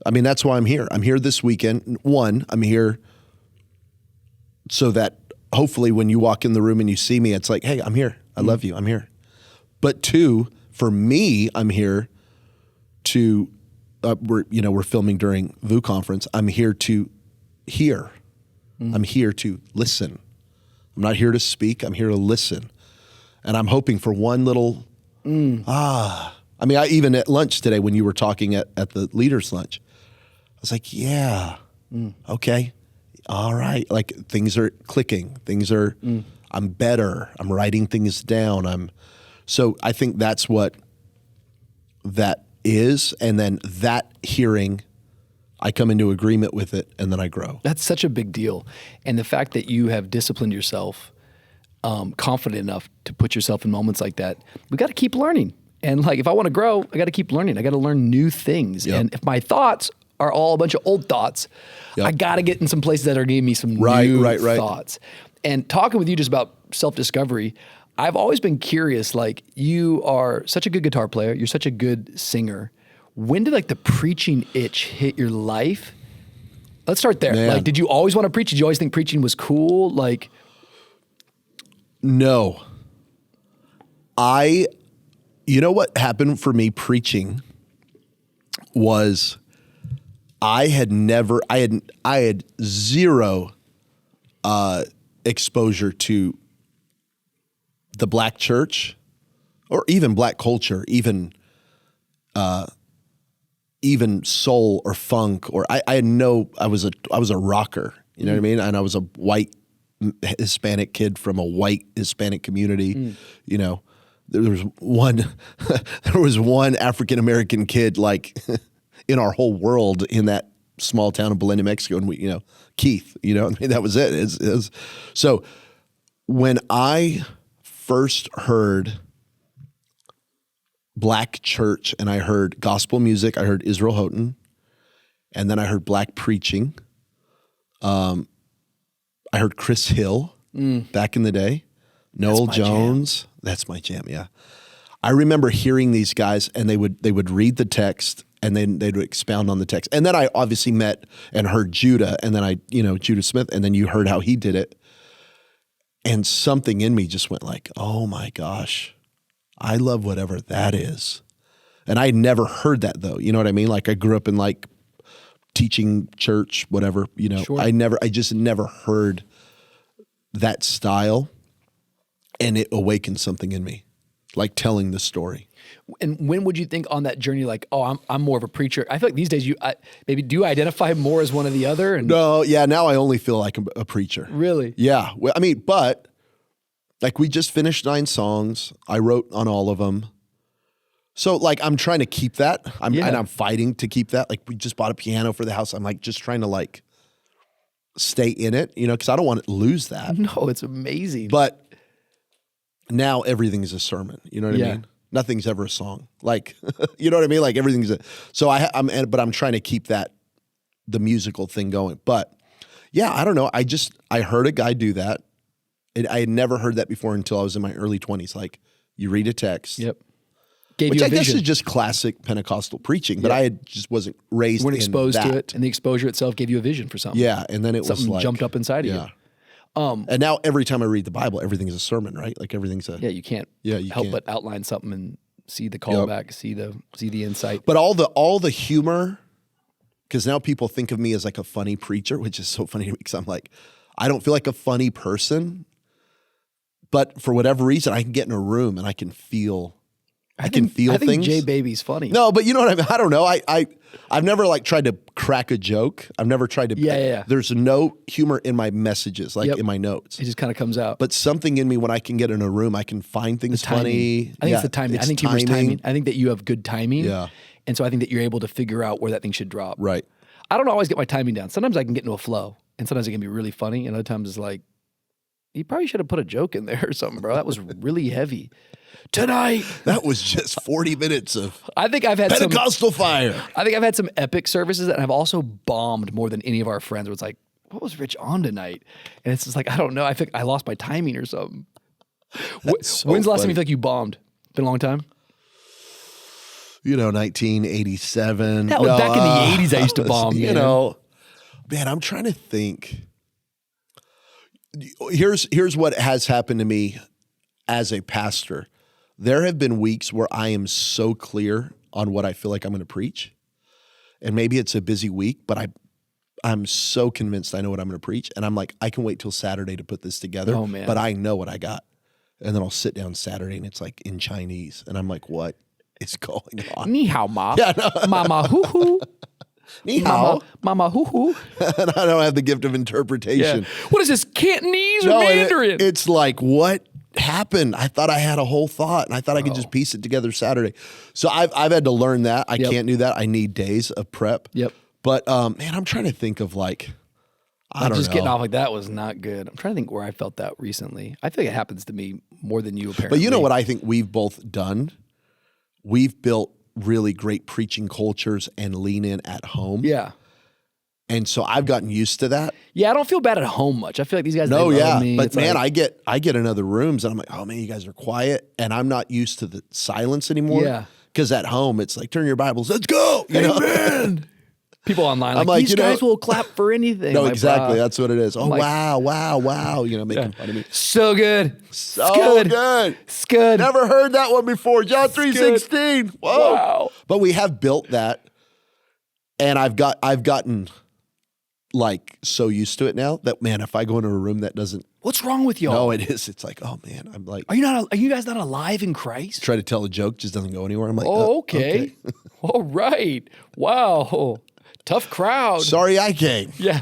I mean, that's why I'm here. I'm here this weekend. One, I'm here so that hopefully when you walk in the room and you see me, it's like, hey, I'm here. I love you. I'm here. But two, for me, I'm here to, we're filming during VU conference. I'm here to hear. I'm here to listen. I'm not here to speak. I'm here to listen. And I'm hoping for one little, I mean, even at lunch today when you were talking at the leaders' lunch, I was like, yeah, okay, all right. Like things are clicking. Things are, I'm better. I'm writing things down. So I think that's what that is. And then that hearing, I come into agreement with it and then I grow. That's such a big deal. And the fact that you have disciplined yourself, confident enough to put yourself in moments like that, we got to keep learning. And like, if I want to grow, I got to keep learning. I got to learn new things. Yep. And if my thoughts are all a bunch of old thoughts, yep, I got to get in some places that are giving me some new thoughts. And talking with you just about self-discovery, I've always been curious, like you are such a good guitar player. You're such a good singer. When did like the preaching itch hit your life? Let's start there. Man. Like, did you always want to preach? Did you always think preaching was cool? Like, no. You know what happened for me preaching was I had zero exposure to the black church or even black culture, even soul or funk, or I was a rocker, you know what I mean? And I was a white Hispanic kid from a white Hispanic community, you know. There was one African American kid like in our whole world in that small town of Belén, Mexico, and we, you know, Keith, you know, I mean, that was it. So when I first heard black church and I heard gospel music, I heard Israel Houghton, and then I heard black preaching. I heard Chris Hill back in the day, Noel Jones. That's my jam. Yeah. I remember hearing these guys and they would read the text and then they'd expound on the text. And then I obviously met and heard Judah and then Judah Smith, and then you heard how he did it. And something in me just went like, oh my gosh, I love whatever that is. And I never heard that though. You know what I mean? Like I grew up in like teaching church, whatever, you know, sure. I just never heard that style. And it awakened something in me, like telling the story. And when would you think on that journey, like, oh, I'm more of a preacher? I feel like these days maybe do you identify more as one or the other? And no, yeah, now I only feel like a preacher. Really? Yeah. Well, I mean, but like we just finished 9 songs. I wrote on all of them. So like I'm trying to keep that. And I'm fighting to keep that. Like we just bought a piano for the house. I'm like just trying to like stay in it, you know, because I don't want to lose that. No, it's amazing. But now everything's a sermon. You know what I mean? Nothing's ever a song. Like, you know what I mean? Like everything's but I'm trying to keep the musical thing going. But yeah, I don't know. I heard a guy do that I had never heard that before until I was in my early 20s. Like, you read a text. Yep. Gave Which you a I guess vision. is just classic Pentecostal preaching, but Yeah. I just wasn't raised Weren't in exposed that. to it, and the exposure itself gave you a vision for something. Yeah, and then it Something was like jumped up inside of you. And now every time I read the Bible, everything's a sermon, right? Like everything's a Yeah, you can't you help can't. but outline something and see the callback, see the insight. But all the humor, because now people think of me as like a funny preacher, which is so funny to me because I'm like, I don't feel like a funny person, but for whatever reason, I can get in a room and I can feel I think things. Jay Baby's funny. No, but you know what I mean? I don't know. I've never like tried to crack a joke. I've never tried to. Yeah. There's no humor in my messages, like Yep. in my notes. It just kind of comes out. But something in me when I can get in a room, I can find things funny. I think it's the timing. I think humor's timing. I think that you have good timing. Yeah. And so I think that you're able to figure out where that thing should drop. Right. I don't always get my timing down. Sometimes I can get into a flow, and sometimes it can be really funny, and other times it's like, you probably should have put a joke in there or something, bro. That was really heavy. Tonight, That was just 40 minutes of I think I've had Pentecostal fire. some epic services that have also bombed more than any of our friends. Where it's like, what was Rich on tonight? And it's just like, I don't know. I think I lost my timing or something. so When's the last time funny. you feel like you bombed? Been a long time. 1987. That was back in the 80s I used to bomb, You man. know, man, I'm trying to think. Here's what has happened to me as a pastor. There have been weeks where I am so clear on what I feel like I'm going to preach. And maybe it's a busy week, but I'm so convinced I know what I'm going to preach. And I'm like, I can wait till Saturday to put this together. Oh, man. But I know what I got. And then I'll sit down Saturday and it's like in Chinese. And I'm like, what is going on? Ni hao ma. Yeah, no. Mama hoo hoo. Ni hao. Mama hoo hoo. And I don't have the gift of interpretation. What is this, Cantonese or No, and Mandarin? it's like, what happened? I thought I had a whole thought and I thought I could just piece it together Saturday. So I've had to learn that. I can't do that. I need days of prep. Yep. But man, I'm trying to think of like, I don't just know. getting off like that was not good. I'm trying to think where I felt that recently. I feel like it happens to me more than you apparently. But you know what I think we've both done? We've built really great preaching cultures and lean in at home. Yeah. And so I've gotten used to that. Yeah, I don't feel bad at home much. I feel like these guys, No, they yeah. love me. But It's man, like, I get in other rooms and I'm like, oh man, you guys are quiet. And I'm not used to the silence anymore. Yeah. Because at home, it's like, turn your Bibles, let's go. You know? Amen. People online, I'm like, like, these you know- guys will clap for anything. No, Like, exactly. bruh, That's what it is. Oh, like- wow. You know, making fun of me. so good. So It's good. good. It's good. Never heard that one before. John 3:16. Whoa. Wow. But we have built that. And I've gotten like so used to it now that, man, if I go into a room that doesn't, What's wrong with y'all? no, it is. It's like, oh man, I'm like, Are you guys not alive in Christ? try to tell a joke, just doesn't go anywhere. I'm like, Oh, okay. All right. Wow. Tough crowd. sorry I came. Yeah.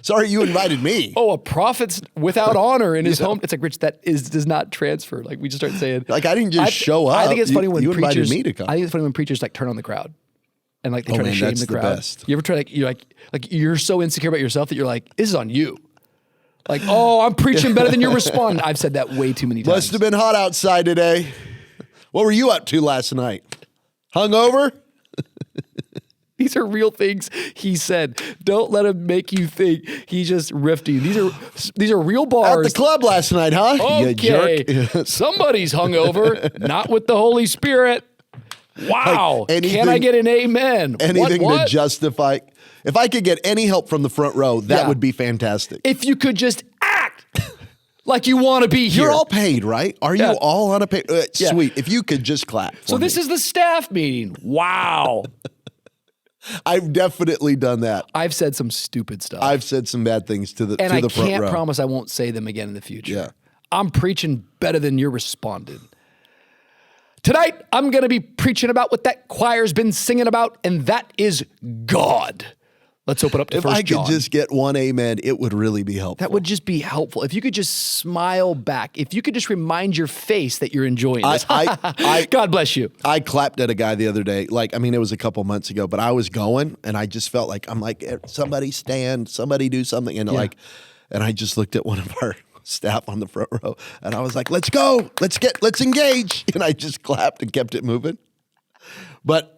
Sorry you invited me. Oh, a prophet's without honor in his home. It's like, Rich, does not transfer. Like we just start saying. Like I didn't just show up. I think it's funny when you preachers. invited me to come. I think it's funny when preachers like turn on the crowd, and like they Oh, try man, to shame that's the the crowd. best. You ever try like you're so insecure about yourself that you're like, this is on you. Like, oh, I'm preaching better than you're responding. I've said that way too many times. Must have been hot outside today. What were you up to last night? Hungover? These are real things he said. Don't let him make you think he's just riffing. These are real At bars. the club last night, huh? You Okay, jerk. somebody's hungover, not with the Holy Spirit. Wow. Like anything- Can I get an amen? Anything What? to justify. If I could get any help from the front row, that Yeah. would be fantastic. If you could just act like you want to be here. You're all paid, right? Are Yeah. you all on a pay? Yeah. Sweet. If you could just clap. So this is the staff meeting. Wow. I've definitely done that. I've said some stupid stuff. I've said some bad things to the and to I the front can't row. promise I won't say them again in the future. Yeah. I'm preaching better than you're responding. Tonight, I'm going to be preaching about what that choir's been singing about, and that is God. Let's open up to If 1 I could John. just get one amen, it would really be helpful. That would just be helpful. If you could just smile back. If you could just remind your face that you're enjoying this. God bless you. I clapped at a guy the other day. Like, I mean, it was a couple months ago, but I was going and I just felt like, I'm like, somebody stand, somebody do something. And and I just looked at one of our staff on the front row and I was like, let's go, let's engage. And I just clapped and kept it moving.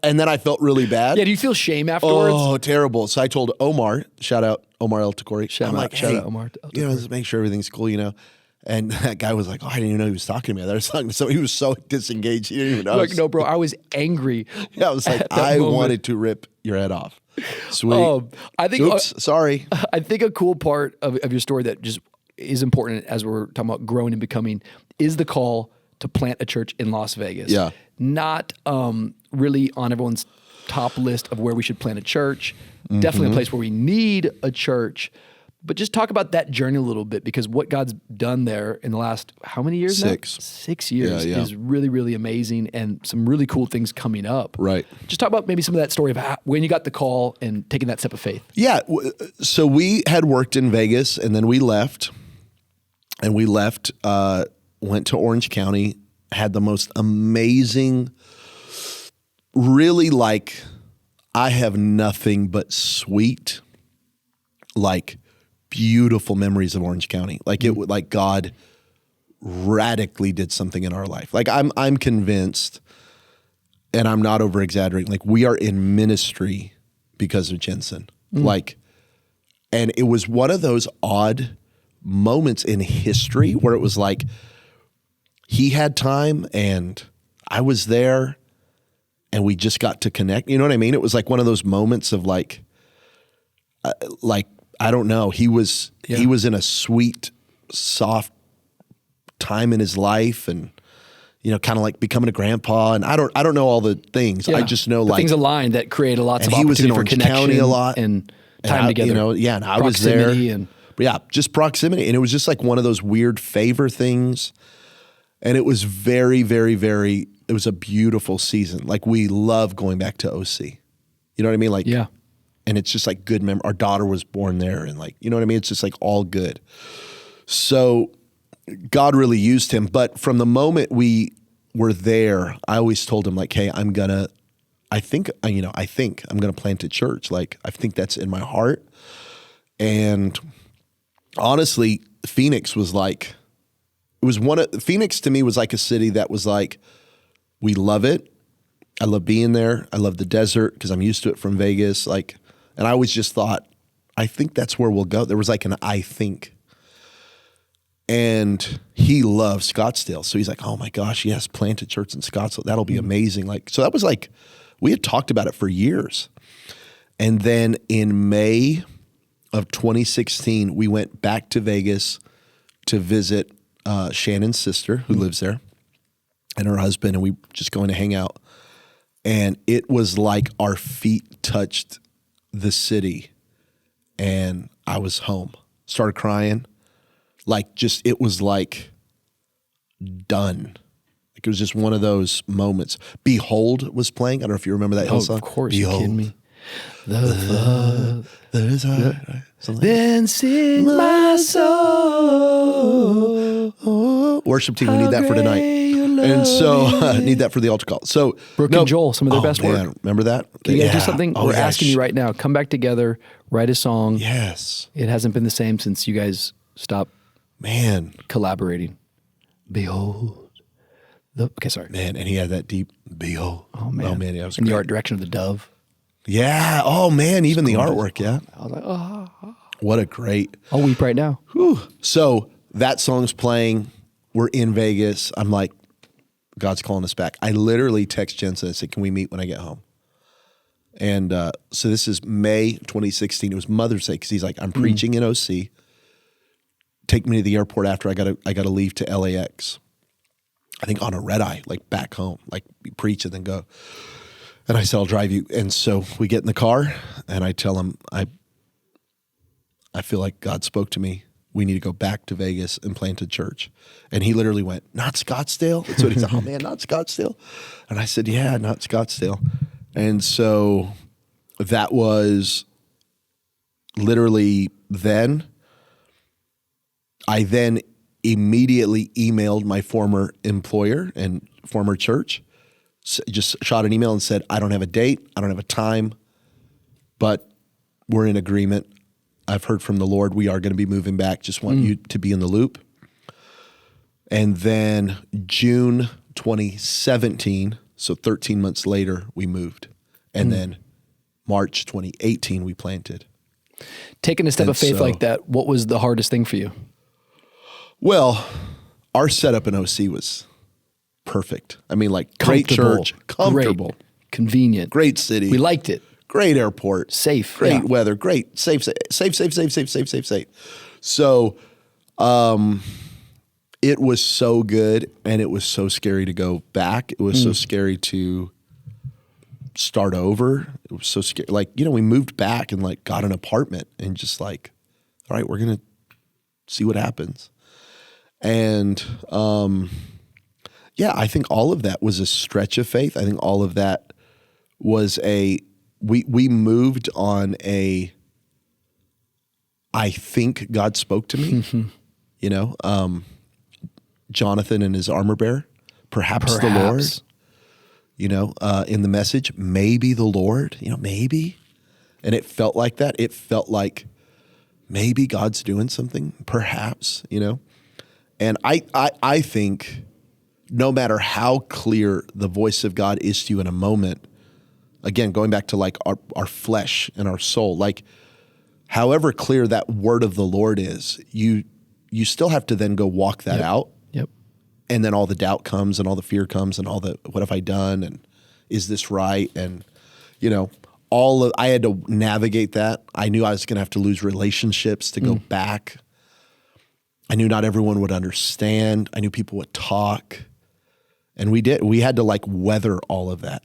And then I felt really bad. Yeah, do you feel shame afterwards? Oh, terrible. So I told Omar, shout out Omar El Takori. Shout out Omar El Let's make sure everything's cool, And that guy was like, I didn't even know he was talking to me. So he was so disengaged. He didn't even know. Like, no, bro, I was angry. Yeah, I was like, I wanted to rip your head off. Sweet. I think, oops, sorry. I think a cool part of your story that just is important as we're talking about growing and becoming is the call to plant a church in Las Vegas. Yeah. Not really on everyone's top list of where we should plant a church. Definitely a place where we need a church. But just talk about that journey a little bit, because what God's done there in the last, how many years now? 6 years is really, really amazing, and some really cool things coming up. Right. Just talk about maybe some of that story of when you got the call and taking that step of faith. Yeah. So we had worked in Vegas, and then we left. And we left, went to Orange County, had the most amazing, really I have nothing but sweet, beautiful memories of Orange County. God radically did something in our life. I'm convinced, and I'm not over exaggerating, we are in ministry because of Jensen. And it was one of those odd moments in history where it was he had time and I was there and we just got to connect. You know what I mean? It was one of those moments of I don't know. He was in a sweet, soft time in his life, and kind of becoming a grandpa. And I don't know all the things. Yeah. I just know the things aligned that create lots of opportunity. He was in for Orange connection County a lot and time together. And I was there. Just proximity, and it was just one of those weird favor things. And it was very, very, very. It was a beautiful season. We love going back to OC. You know what I mean? Yeah. And it's just good memory. Our daughter was born there, and you know what I mean? It's just all good. So God really used him. But from the moment we were there, I always told him hey, I think I'm gonna plant a church. I think that's in my heart. And honestly, Phoenix was Phoenix to me was a city that was we love it. I love being there. I love the desert because I'm used to it from Vegas. And I always just thought, I think that's where we'll go. There was an I think. And he loves Scottsdale. So he's oh my gosh, yes, plant a church in Scottsdale. That'll be amazing. So that was we had talked about it for years. And then in May of 2016, we went back to Vegas to visit Shannon's sister who lives there and her husband, and we just going to hang out. And it was our feet touched the city, and I was home. Started crying. It was done. It was just one of those moments. Behold was playing. I don't know if you remember that song. Of course, Behold. You're kidding me. Then sing my soul. Worship team, we need that for tonight. And so need that for the altar call. So Brooke and Joel, some of their best work. Remember that? You guys do something? We're asking you right now. Come back together, write a song. Yes. It hasn't been the same since you guys stopped collaborating. Behold. Okay, sorry. Man, and he had that deep behold. Oh, man. Yeah, and the art direction of the dove. Yeah. Oh, man. Even the artwork. Yeah. I was oh. What a great. I'll weep right now. Whew. So that song's playing. We're in Vegas. I'm God's calling us back. I literally text Jensen and said, can we meet when I get home? And so this is May 2016. It was Mother's Day because he's I'm preaching in OC. Take me to the airport after I gotta leave to LAX. I think on a red eye, back home, preach and then go. And I said, I'll drive you. And so we get in the car and I tell him, I feel like God spoke to me. We need to go back to Vegas and plant a church. And he literally went, not Scottsdale? That's what he said. Oh man, not Scottsdale? And I said, yeah, not Scottsdale. And so that was literally then. I then immediately emailed my former employer and former church, just shot an email and said, I don't have a date, I don't have a time, but we're in agreement. I've heard from the Lord. We are going to be moving back. Just want you to be in the loop. And then June 2017, So 13 months later, we moved. And then March 2018, we planted. Taking a step And of faith so- like that, what was the hardest thing for you? Well, our setup in OC was perfect. I mean, like great Comfortable, church, comfortable, great, convenient. great city. We liked it. Great airport. Safe, Great yeah. weather. Great. Safe. So it was so good, and it was so scary to go back. It was so scary to start over. It was so scary. Like, we moved back and like got an apartment and just like, all right, we're going to see what happens. And I think all of that was a stretch of faith. I think all of that was we moved on I think God spoke to me, Jonathan and his armor bearer, perhaps the Lord, in the message, maybe the Lord, maybe. And it felt like that. It felt like maybe God's doing something, perhaps, And I think no matter how clear the voice of God is to you in a moment, again, going back to like our flesh and our soul, like however clear that word of the Lord is, you still have to then go walk that out. Yep. And then all the doubt comes and all the fear comes and all the, what have I done? And is this right? And, I had to navigate that. I knew I was going to have to lose relationships to go back. I knew not everyone would understand. I knew people would talk. And we did. We had to like weather all of that.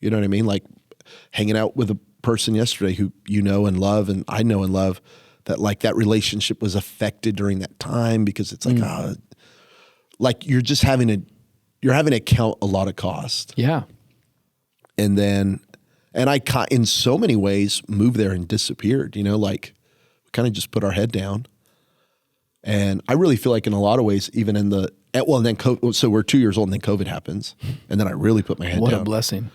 You know what I mean? Like hanging out with a person yesterday who and love, and I know and love, that like that relationship was affected during that time because it's like, like you're just having to count a lot of cost. Yeah. And I in so many ways moved there and disappeared, like we kind of just put our head down. And I really feel like in a lot of ways, even in then COVID, so we're 2 years old and then COVID happens. And then I really put my head down. What a blessing.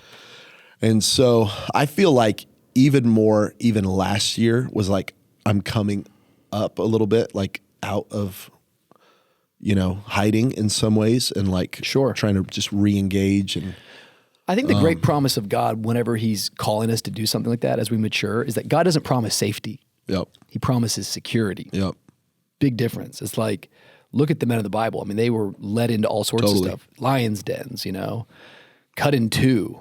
And so I feel like even last year was like, I'm coming up a little bit, like out of, hiding in some ways and like trying to just re-engage. And I think the great promise of God, whenever he's calling us to do something like that as we mature, is that God doesn't promise safety. Yep. He promises security. Yep. Big difference. It's like, look at the men of the Bible. I mean, they were led into all sorts of stuff. Lions' dens, cut in two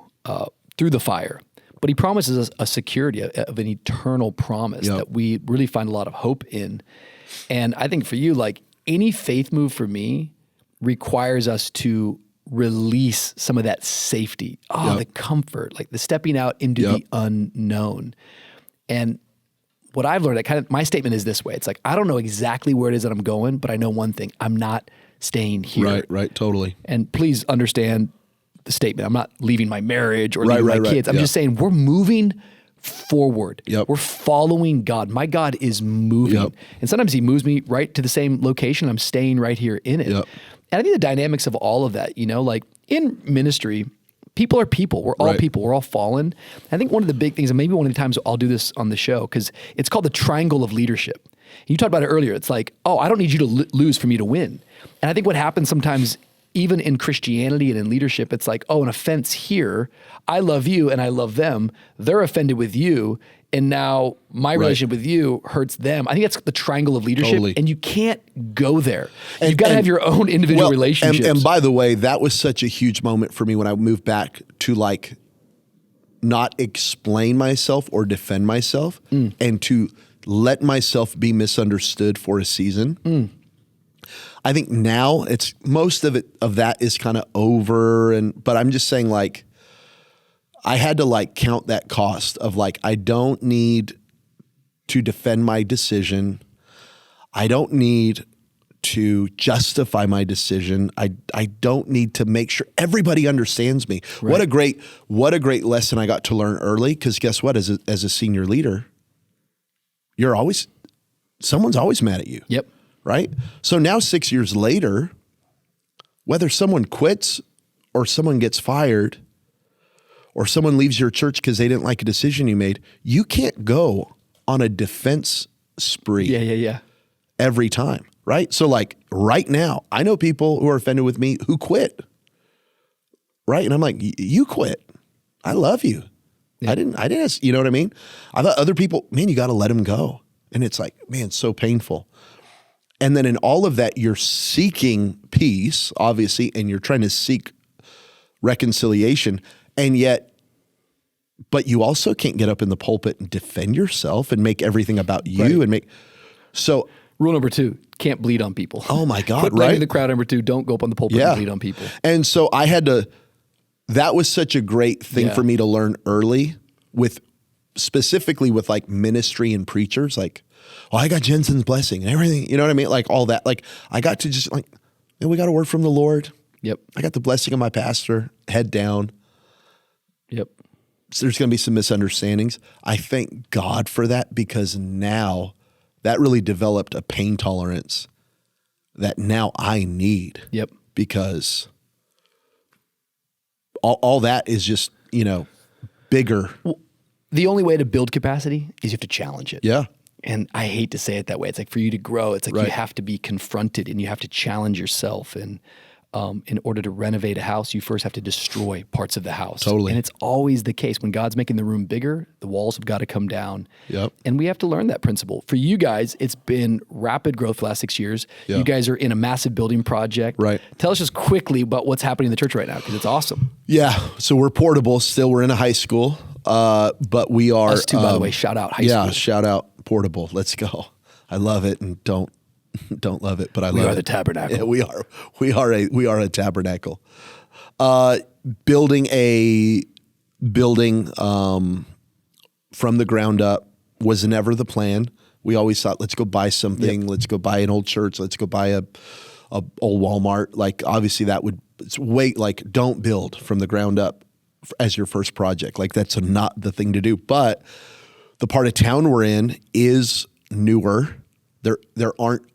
through the fire. But he promises us a security of an eternal promise that we really find a lot of hope in. And I think for you, like any faith move for me requires us to release some of that safety, the comfort, like the stepping out into the unknown. And what I've learned, my statement is this way. It's like, I don't know exactly where it is that I'm going, but I know one thing, I'm not staying here. Right, totally. And please understand the statement. I'm not leaving my marriage or leaving my kids. I'm just saying we're moving forward. Yep. We're following God. My God is moving. Yep. And sometimes he moves me right to the same location. I'm staying right here in it. Yep. And I think the dynamics of all of that, like in ministry, people are people. We're all people. We're all fallen. I think one of the big things, and maybe one of the times I'll do this on the show, because it's called the triangle of leadership. You talked about it earlier. It's like, I don't need you to lose for me to win. And I think what happens sometimes, even in Christianity and in leadership, it's like, an offense here. I love you and I love them. They're offended with you. And now my relationship with you hurts them. I think that's the triangle of leadership. Totally. And you can't go there. You've got to have your own individual relationships. And by the way, that was such a huge moment for me when I moved back to like not explain myself or defend myself and to let myself be misunderstood for a season. I think now it's most of that is kind of over. But I'm just saying, like, I had to like count that cost of like, I don't need to defend my decision. I don't need to justify my decision. I don't need to make sure everybody understands me. Right. What a great lesson I got to learn early. Because guess what? As a senior leader, someone's always mad at you. Yep. Right? So now 6 years later, whether someone quits or someone gets fired or someone leaves your church because they didn't like a decision you made, you can't go on a defense spree every time, right? So like right now, I know people who are offended with me who quit. right? And I'm like, you quit. I love you. Yeah. I didn't, you know what I mean? I thought other people, man, you got to let them go. And it's like, man, so painful. And then in all of that, you're seeking peace, obviously, and you're trying to seek reconciliation. And yet, but you also can't get up in the pulpit and defend yourself and make everything about you and make, so. Rule number 2, can't bleed on people. Oh my God, Quit blaming the crowd. Number 2, don't go up on the pulpit and bleed on people. And so I had to, that was such a great thing for me to learn early with, specifically with like ministry and preachers, like, well, I got Jensen's blessing and everything, you know what I mean? Like all that, like I got to just like, man, we got a word from the Lord. Yep. I got the blessing of my pastor, head down. Yep. So there's going to be some misunderstandings. I thank God for that, because now that really developed a pain tolerance that now I need. Yep. Because all that is just, you know, bigger. Well, the only way to build capacity is you have to challenge it. Yeah. And I hate to say it that way. It's like for you to grow, it's like you have to be confronted and you have to challenge yourself. And in order to renovate a house, you first have to destroy parts of the house. Totally. And it's always the case. When God's making the room bigger, the walls have got to come down. Yep. And we have to learn that principle. For you guys, it's been rapid growth the last 6 years. Yeah. You guys are in a massive building project. Right. Tell us just quickly about what's happening in the church right now, because it's awesome. Yeah. So we're portable still. We're in a high school, but we are. Us too, by the way. Shout out high school. Yeah, shout out portable. Let's go. I love it, and don't love it, but I love it. We are the tabernacle. Yeah, we are a tabernacle. Building a building from the ground up was never the plan. We always thought, let's go buy something. Yep. Let's go buy an old church. Let's go buy a old Walmart. Like obviously that would don't build from the ground up as your first project. Like that's not the thing to do. But the part of town we're in is newer. There aren't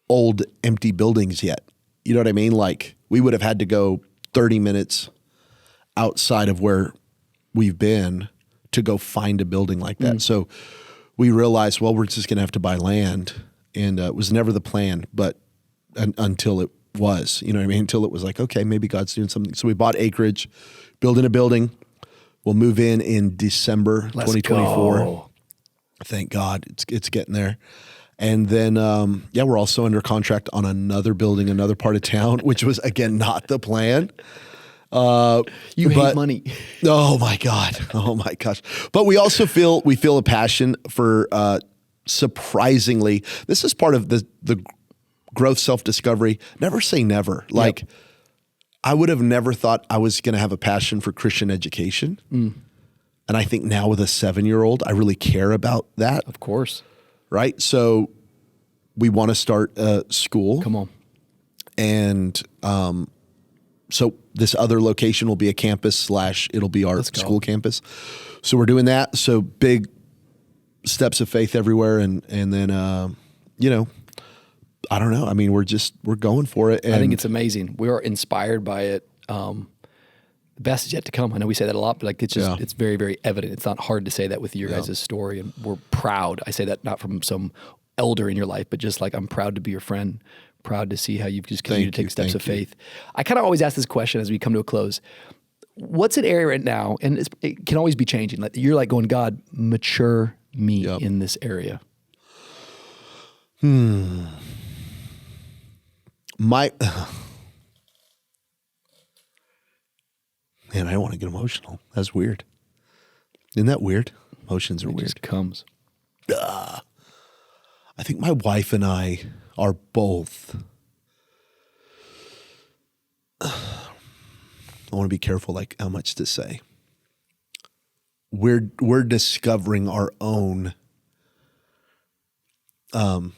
old empty buildings yet. You know what I mean? Like we would have had to go 30 minutes outside of where we've been to go find a building like that. So we realized, well, we're just going to have to buy land. And it was never the plan, but until it was, you know what I mean? Until it was like, okay, maybe God's doing something. So we bought acreage, building a building. We'll move in December 2024. Go. Thank God it's getting there. And then, we're also under contract on another building, another part of town, which was, again, not the plan. You hate money. Oh, my God. Oh, my gosh. But we also feel a passion for, surprisingly, this is part of the growth self-discovery. Never say never. Like, I would have never thought I was going to have a passion for Christian education. And I think now with a 7-year-old, I really care about that. Of course. Right? So we want to start a school. Come on. And so this other location will be a campus / it'll be our school campus. So we're doing that. So big steps of faith everywhere. And then, I don't know. I mean, we're going for it. And I think it's amazing. We are inspired by it. The best is yet to come. I know we say that a lot, but like it's just it's very, very evident. It's not hard to say that with your guys' story, and we're proud. I say that not from some elder in your life, but just like I'm proud to be your friend, proud to see how you've just continued to take steps of faith. I kind of always ask this question as we come to a close. What's an area right now, and it can always be changing. Like you're like going, God, mature me in this area. Man, I don't want to get emotional. That's weird. Isn't that weird? Emotions are weird. Just comes. I think my wife and I are both. I want to be careful, like how much to say. We're discovering our own. I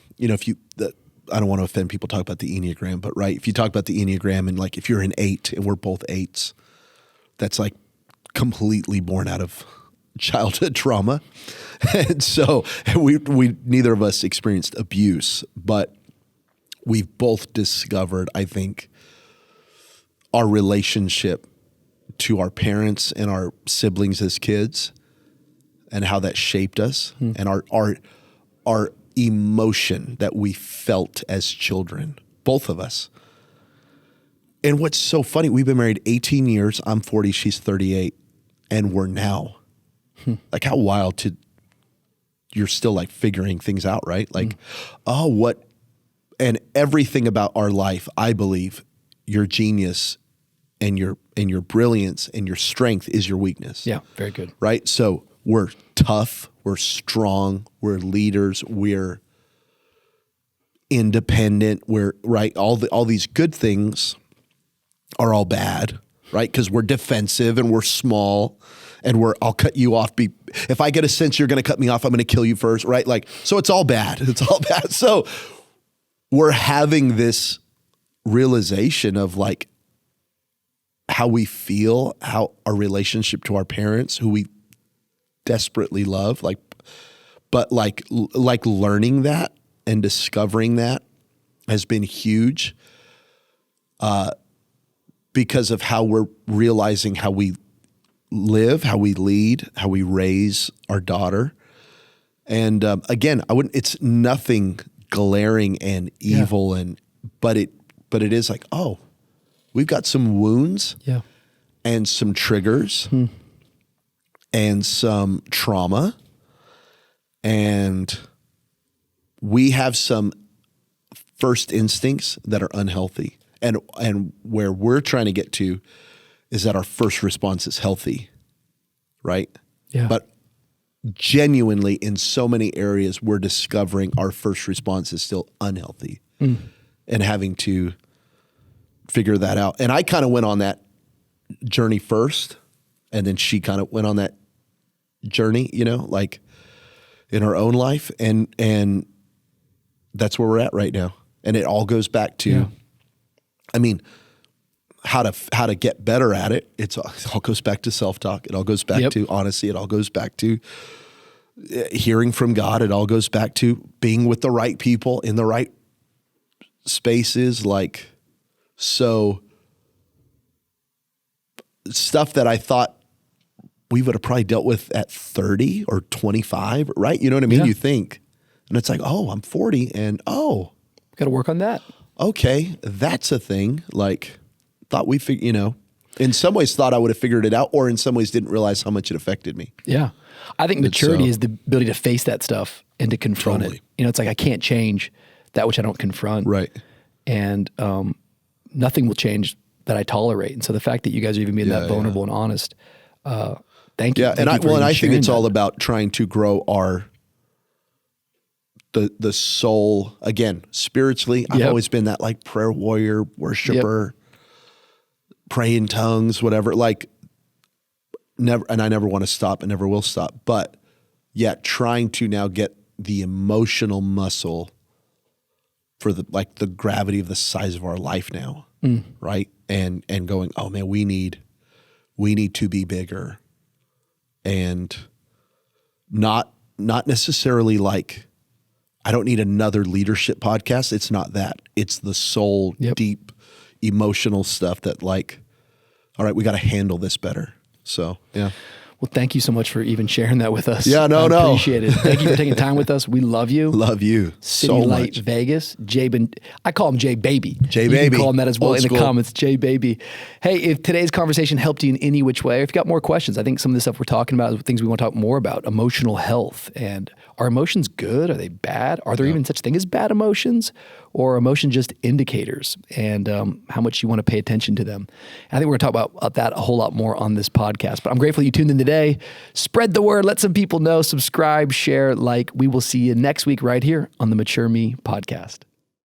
don't want to offend people talk about the Enneagram, but right, if you talk about the Enneagram and like if you're an 8 and we're both 8s. That's like completely born out of childhood trauma. And so we neither of us experienced abuse, but we've both discovered, I think, our relationship to our parents and our siblings as kids and how that shaped us and our emotion that we felt as children, both of us. And what's so funny, we've been married 18 years. I'm 40, she's 38. And we're now. Like how wild you're still like figuring things out, right? Like, and everything about our life, I believe your genius and your brilliance and your strength is your weakness. Yeah, very good. Right? So we're tough, we're strong, we're leaders, we're independent, we're right. All these good things are all bad, right? Because we're defensive and we're small and I'll cut you off. If I get a sense you're going to cut me off, I'm going to kill you first, right? Like, so it's all bad. It's all bad. So we're having this realization of like how we feel, how our relationship to our parents, who we desperately love, but learning that and discovering that has been huge because of how we're realizing how we live, how we lead, how we raise our daughter. And again, it's nothing glaring and evil but it is like, oh, we've got some wounds and some triggers and some trauma, and we have some first instincts that are unhealthy. And where we're trying to get to is that our first response is healthy, right? Yeah. But genuinely, in so many areas, we're discovering our first response is still unhealthy and having to figure that out. And I kind of went on that journey first, and then she kind of went on that journey, like in her own life. And that's where we're at right now. And it all goes back to, I mean, how to get better at it. It all goes back to self-talk. It all goes back to honesty. It all goes back to hearing from God. It all goes back to being with the right people in the right spaces. Like, so stuff that I thought we would have probably dealt with at 30 or 25, right? You know what I mean? Yeah. You think, and it's like, oh, I'm 40 and got to work on that. Okay, that's a thing. Like, thought we in some ways thought I would have figured it out, or in some ways didn't realize how much it affected me. Yeah. I think maturity is the ability to face that stuff and to confront it. It's like I can't change that which I don't confront. Right. And nothing will change that I tolerate. And so the fact that you guys are even being that vulnerable and honest, thank you. Yeah, Thank and you I think it's that. all about trying to grow the soul again spiritually. I've always been that like prayer warrior, worshiper, pray in tongues, whatever. Like never, and I never want to stop and never will stop. But trying to now get the emotional muscle for the gravity of the size of our life now, right? And going, oh man, we need to be bigger, and not necessarily like, I don't need another leadership podcast. It's not that. It's the soul, deep, emotional stuff that like, all right, we got to handle this better. So, yeah. Well, thank you so much for even sharing that with us. Yeah, no. Appreciate it. Thank you for taking time with us. We love you. Love you City so Light much. Vegas. Jabin, I call him J Baby. J You Baby. can call him that as well Old in the school. comments. J Baby. Hey, if today's conversation helped you in any which way, or if you got more questions, I think some of the stuff we're talking about is things we want to talk more about. Emotional health, and are emotions good? Are they bad? Are there even such thing as bad emotions, or are emotions just indicators? And how much you want to pay attention to them. And I think we're going to talk about that a whole lot more on this podcast. But I'm grateful you tuned in today. Spread the word. Let some people know. Subscribe, share, like. We will see you next week right here on the Mature Me podcast.